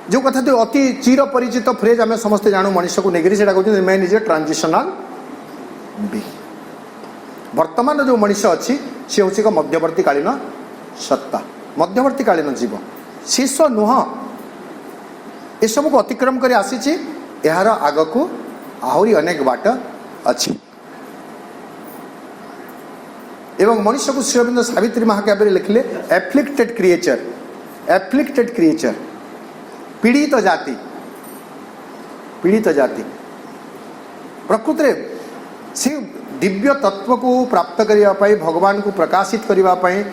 जो कथा तो अति चिर परिचित फ्रेज आम समस्ते जानू मनीष को लेकर कहते मैन इज ए ट्रांजिशनल बी वर्तमान जो मनीष अच्छी सी हूँ एक मध्यवर्तीकालीन सत्ता, मध्यवर्तीकालीन जीव, शीर्ष नुह ये सब को अतिक्रम कर आसी यार आग को आहरी अनेक बाट अच्छी। एवं मनुष्य को श्री अरविंद सावित्री महाकाव्य लिखिले एफ्लिक्टेड क्रिएचर, एफ्लिक्टेड क्रिएचर, पीड़ित जाति, पीड़ित जाति। प्रकृत रे से दिव्य तत्व को प्राप्त करने भगवान को प्रकाशित करने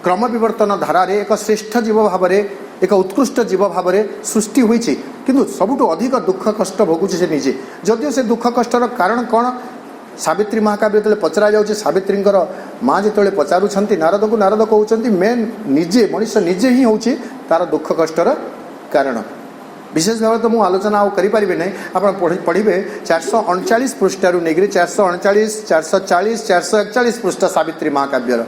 क्रम विवर्तन धारा एक श्रेष्ठ जीव भाव में, एक उत्कृष्ट जीव भाव में सृष्टि हुई, किंतु सबुठ अधिक दुख कष्ट भोगुचे से निजे। जदिव से दुख कष्टर कारण कौन सावित्री महाकाव्य जो पचरा जाऊँ, सावित्री माँ जो पचारुंट नारद को, नारद कहते मेन निजे मनुष्य निजे ही हूँ तार दुख कष्टर कारण। विशेष भाव तो मुझे आलोचना करें ना, आप पढ़े 439 पृष्ठार नहीं 439, 440, 441 पृष्ठ सावित्री महाकाव्यर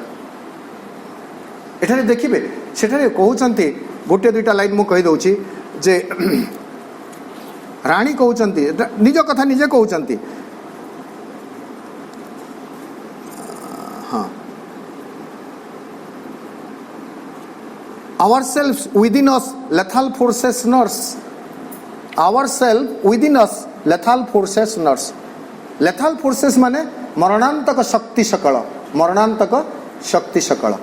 एठारे देखिए सेठारे कहते गोटे दुईटा लाइन मुझे कहीदे जे राणी कहते निज कथा निजे कहते हाँ ourselves within us lethal forces nurse, ourselves within us lethal forces nurse। lethal forces माने मरणांतक शक्ति सकल, मरणांतक शक्ति सकल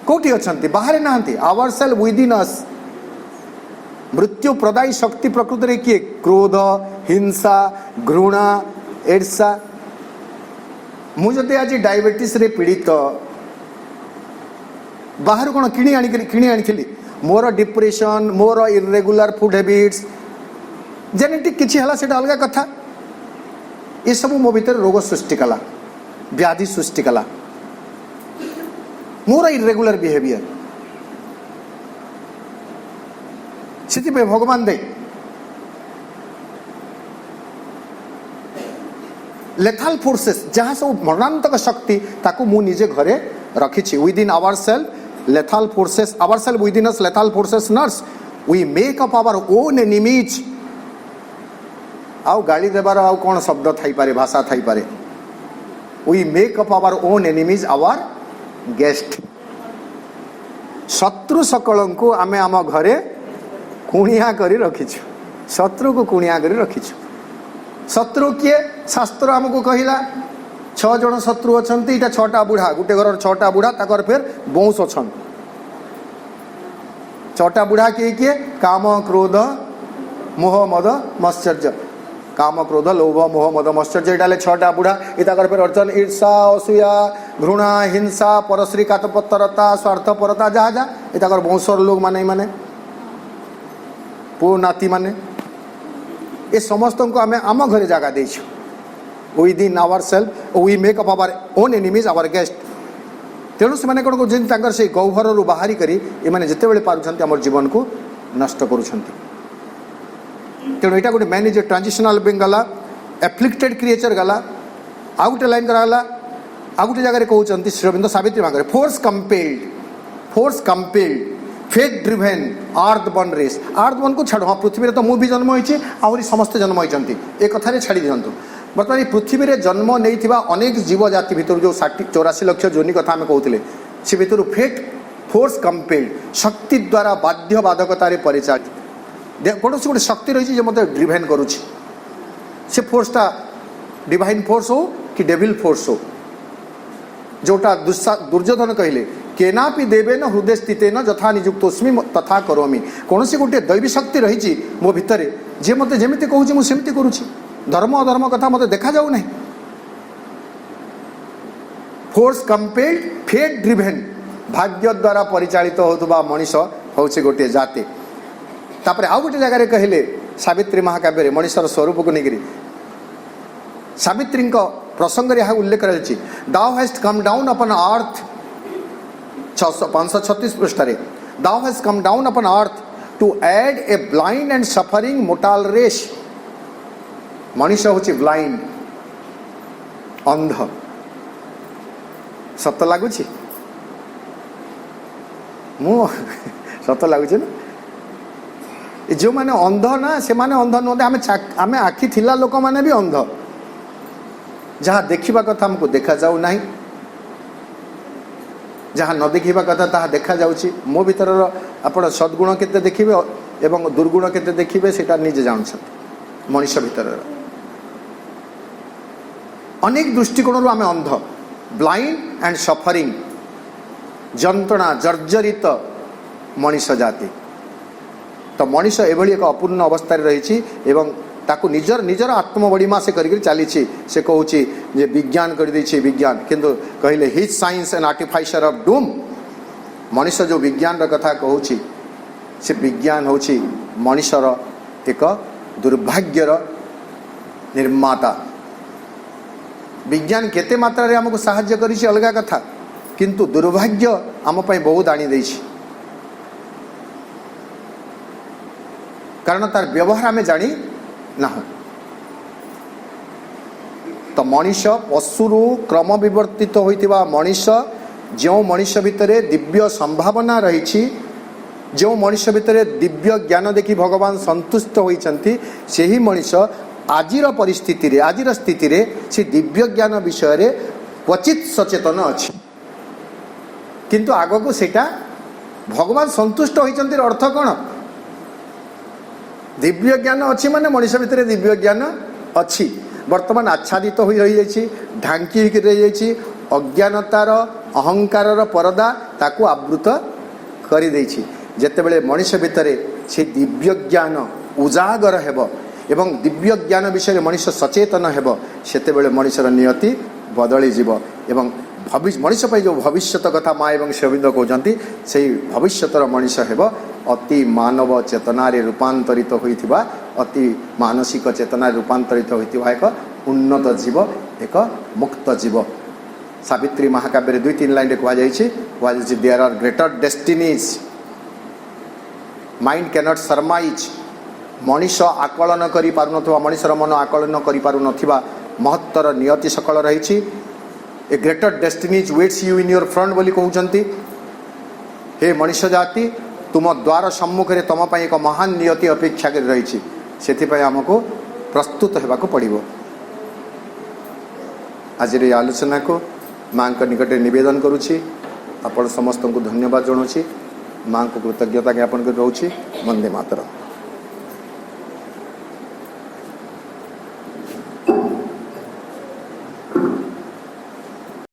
कोठी अछंती बाहर नाहंती। ourselves within us मृत्यु प्रदायी शक्ति प्रकृति रे किए क्रोध, हिंसा, घृणा, ईर्षा। मुझे आज डायबिटीज रे पीड़ित बाहर कौन किणी आनी मोर डिप्रेशन, मोर इरेगुलर फूड हैबिट्स, जेनेटिक किसी है से अलग कथा। ये सब मो भीतर रोग सृष्टि कला, व्याधि सृष्टि कला, मोर इरेगुलर बिहेवियर। से भगवान दे लेथाल फोर्सेस जहाँ सब मरणांतक शक्ति ताकू मु निजे घरे रखी। Within our self lethal forces, our self within us lethal forces nurse, we make up our own enemies. आउ गाली देवार आउ कौन शब्द थाई पारे, भाषा थाई पारे। We make up our own enemies our guest. शत्रु सकल को आमे आम घरे कुणिया करी रखीछु, शत्रु को कुणिया करी रखीछु। शत्रु किए शास्त्र आमको कहला 6 जन शत्रु अच्छा, इटा 6टा बुढ़ा, गोटे घर 6टा बुढ़ा ताकर फिर बौंश अच्छा। 6टा बुढ़ा किए किए काम क्रोध मोह मद मत्सर्य, काम क्रोध लोभ मोह मद मत्सर्य इटा 6टा बुढ़ा। ये ताकर फिर अर्चन ईर्षा, असूया, घृणा, हिंसा, परश्री कातपत्तरता, स्वार्थपरता, जहाँ जहाँ ये ताकर बौंशर लोग माने माने पु नाती माने ये समस्त को आम आम घरे जगह देछु। Within our self we make up our own enemies our guest. तेणु से कौन कर से गौभर रु बाहरी करी एमाने जिते बड़े पारुछंती हमर जीवन को नष्ट करुछंती। तेणु यहाँ गोटे मैन इज ट्रांजिशनल बेंग गला, एफ्लिक्टेड क्रिएचर गला। आउ गोटे लाइन कराला, आउ गोटे जगह कहते श्री अरविंद सावित्री मांगे force compelled, force compelled, fate driven earth born race. Earth born को छाड़, हाँ पृथ्वी तो मुझे जन्म होती आहरी समस्ते जन्म होती एक कथार छाड़ी दिंतु। बर्तमान पृथ्वी में जन्म नहीं अनेक जीव जाति भितर जो 84 लाख जोनि कथा आम कहते से भितर फेट फोर्स कंपेल्ड शक्ति द्वारा बाध्य बाधकतार परिचालित कौन से गोटे शक्ति रही मत ड्रिवेन करुच्ची। से फोर्सटा डिवाइन फोर्स हो कि डेविल फोर्स हो, जोटा दुर्योधन कहले केनापि देवेन हृदय स्थितेन यथा निजुक्तोस्मि तथा करोमि। कौन से गोटे दैवी शक्ति रही मो भितर जे मत जमी कहूँ मुझे करुच्ची। धर्म अधर्म कथा मत देखा जाऊ नहीं। फोर्स कंपेल्ड फेट ड्रिवेन भाग्य द्वारा परिचालित होतुबा मनीष हूँ गोटे जाति। तापर आउ गोटे जगह कहले सावित्री महाकाव्य मनीषर स्वरूप को लेकर सावित्री प्रसंग यहाँ उल्लेख कर दाउ हैस्ट कम डाउन अपन अर्थ 536 पृष्ठ। Thou has come down upon earth to aid a blind and suffering mortal race. मनीष हूँ ब्लाइंड अंध। सत लगुच मु सत लगुच ना जो मैंने अंध ना से माने अंध नुहत आम आखि थिला लोक मैंने भी अंध जहाँ देखा कथा हमको देखा जाऊ नहीं, जहाँ न देखा कथा ताहा देखा जाउछि। मो भीतर आपण सद्गुण केते देखिबे एवं दुर्गुण केते देखिबे सेटा निजे जानछत। मनुष्य भीतर अनेक दृष्टिकोण आम अंध, ब्लाइंड एंड सफरिंग, जंत्रणा जर्जरित मनुष्य जाति। तो मनुष्य एभली एक अपूर्ण अवस्था रही एवं ताकू निजर निजर आत्मबड़ीमा से करी चली से कहूँ जे विज्ञान कर देछि विज्ञान, किंतु कहले his science and artificer of doom. मनुष्य जो विज्ञान र कथा कहूँ से विज्ञान हूँ मनुष्यर एक दुर्भाग्यर निर्माता। विज्ञान केते मात्रा रे हमको साहाय्य करिछि अलगा कथा, किंतु दुर्भाग्य आम पई बहुत आनी देछि, कारण तार व्यवहार आमे जानी ना। तो मनुष्य पशुरु क्रम विवर्तित होइतिबा मनुष्य, जो मनुष्य भितरे दिव्य संभावना रही, जो मनुष्य भितरे दिव्य ज्ञान देखि भगवान संतुष्ट होइचंती, सेही मनुष्य आजिर परिस्थिति रे आजिर स्थिति रे से दिव्य ज्ञान विषय रे क्वचित सचेतन अछि, किंतु आगो को सेटा भगवान संतुष्ट होइचंती अर्थ कोन? दिव्य ज्ञान अच्छी माने मनुष्य भितर दिव्य ज्ञान अच्छी, वर्तमान आच्छादित हो रही जाइए, ढांकी रही जाइए, अज्ञानतार अहंकार परदा ताकू आवृत कर देछि। जेतेबेले मनुष्य भितर से दिव्य ज्ञान उजागर हेब एवं दिव्य ज्ञान विषय मनुष्य सचेतन हेब, सेतेबेले मनुष्यर नियति बदली जीव एवं भविष्य मनुष्य पर जो भविष्यत कथा माँ एवं शोभिंद कहते से भविष्यतर मनुष्य हेब अति मानव चेतना रूपांतरित होइथिबा, अति मानसिक चेतना रूपांतरित होइथिबा एक उन्नत जीव, एक मुक्त जीव। सावित्री महाकाव्य 2-3 लाइन कह जाइए, there are greater destinies mind cannot surmise. मनुष्य आकलन करि पारुनथवा, मनुष्यर मन आकलन करि पारुनथवा महत्तर नियति सकल रही। A greater destinies waits you in your front बोली कहउचंती। हे मनुष्य जाति, तुम द्वार सम्मुखें तुम पर एक महान नियति अपेक्षा कर रही, से आमको प्रस्तुत होगा पड़ो। आज आलोचना को माँ निकट निवेदन करुँची, आपण समस्त को धन्यवाद जनाऊँ, माँ को कृतज्ञता ज्ञापन कर रोचे। वंदे मातरम।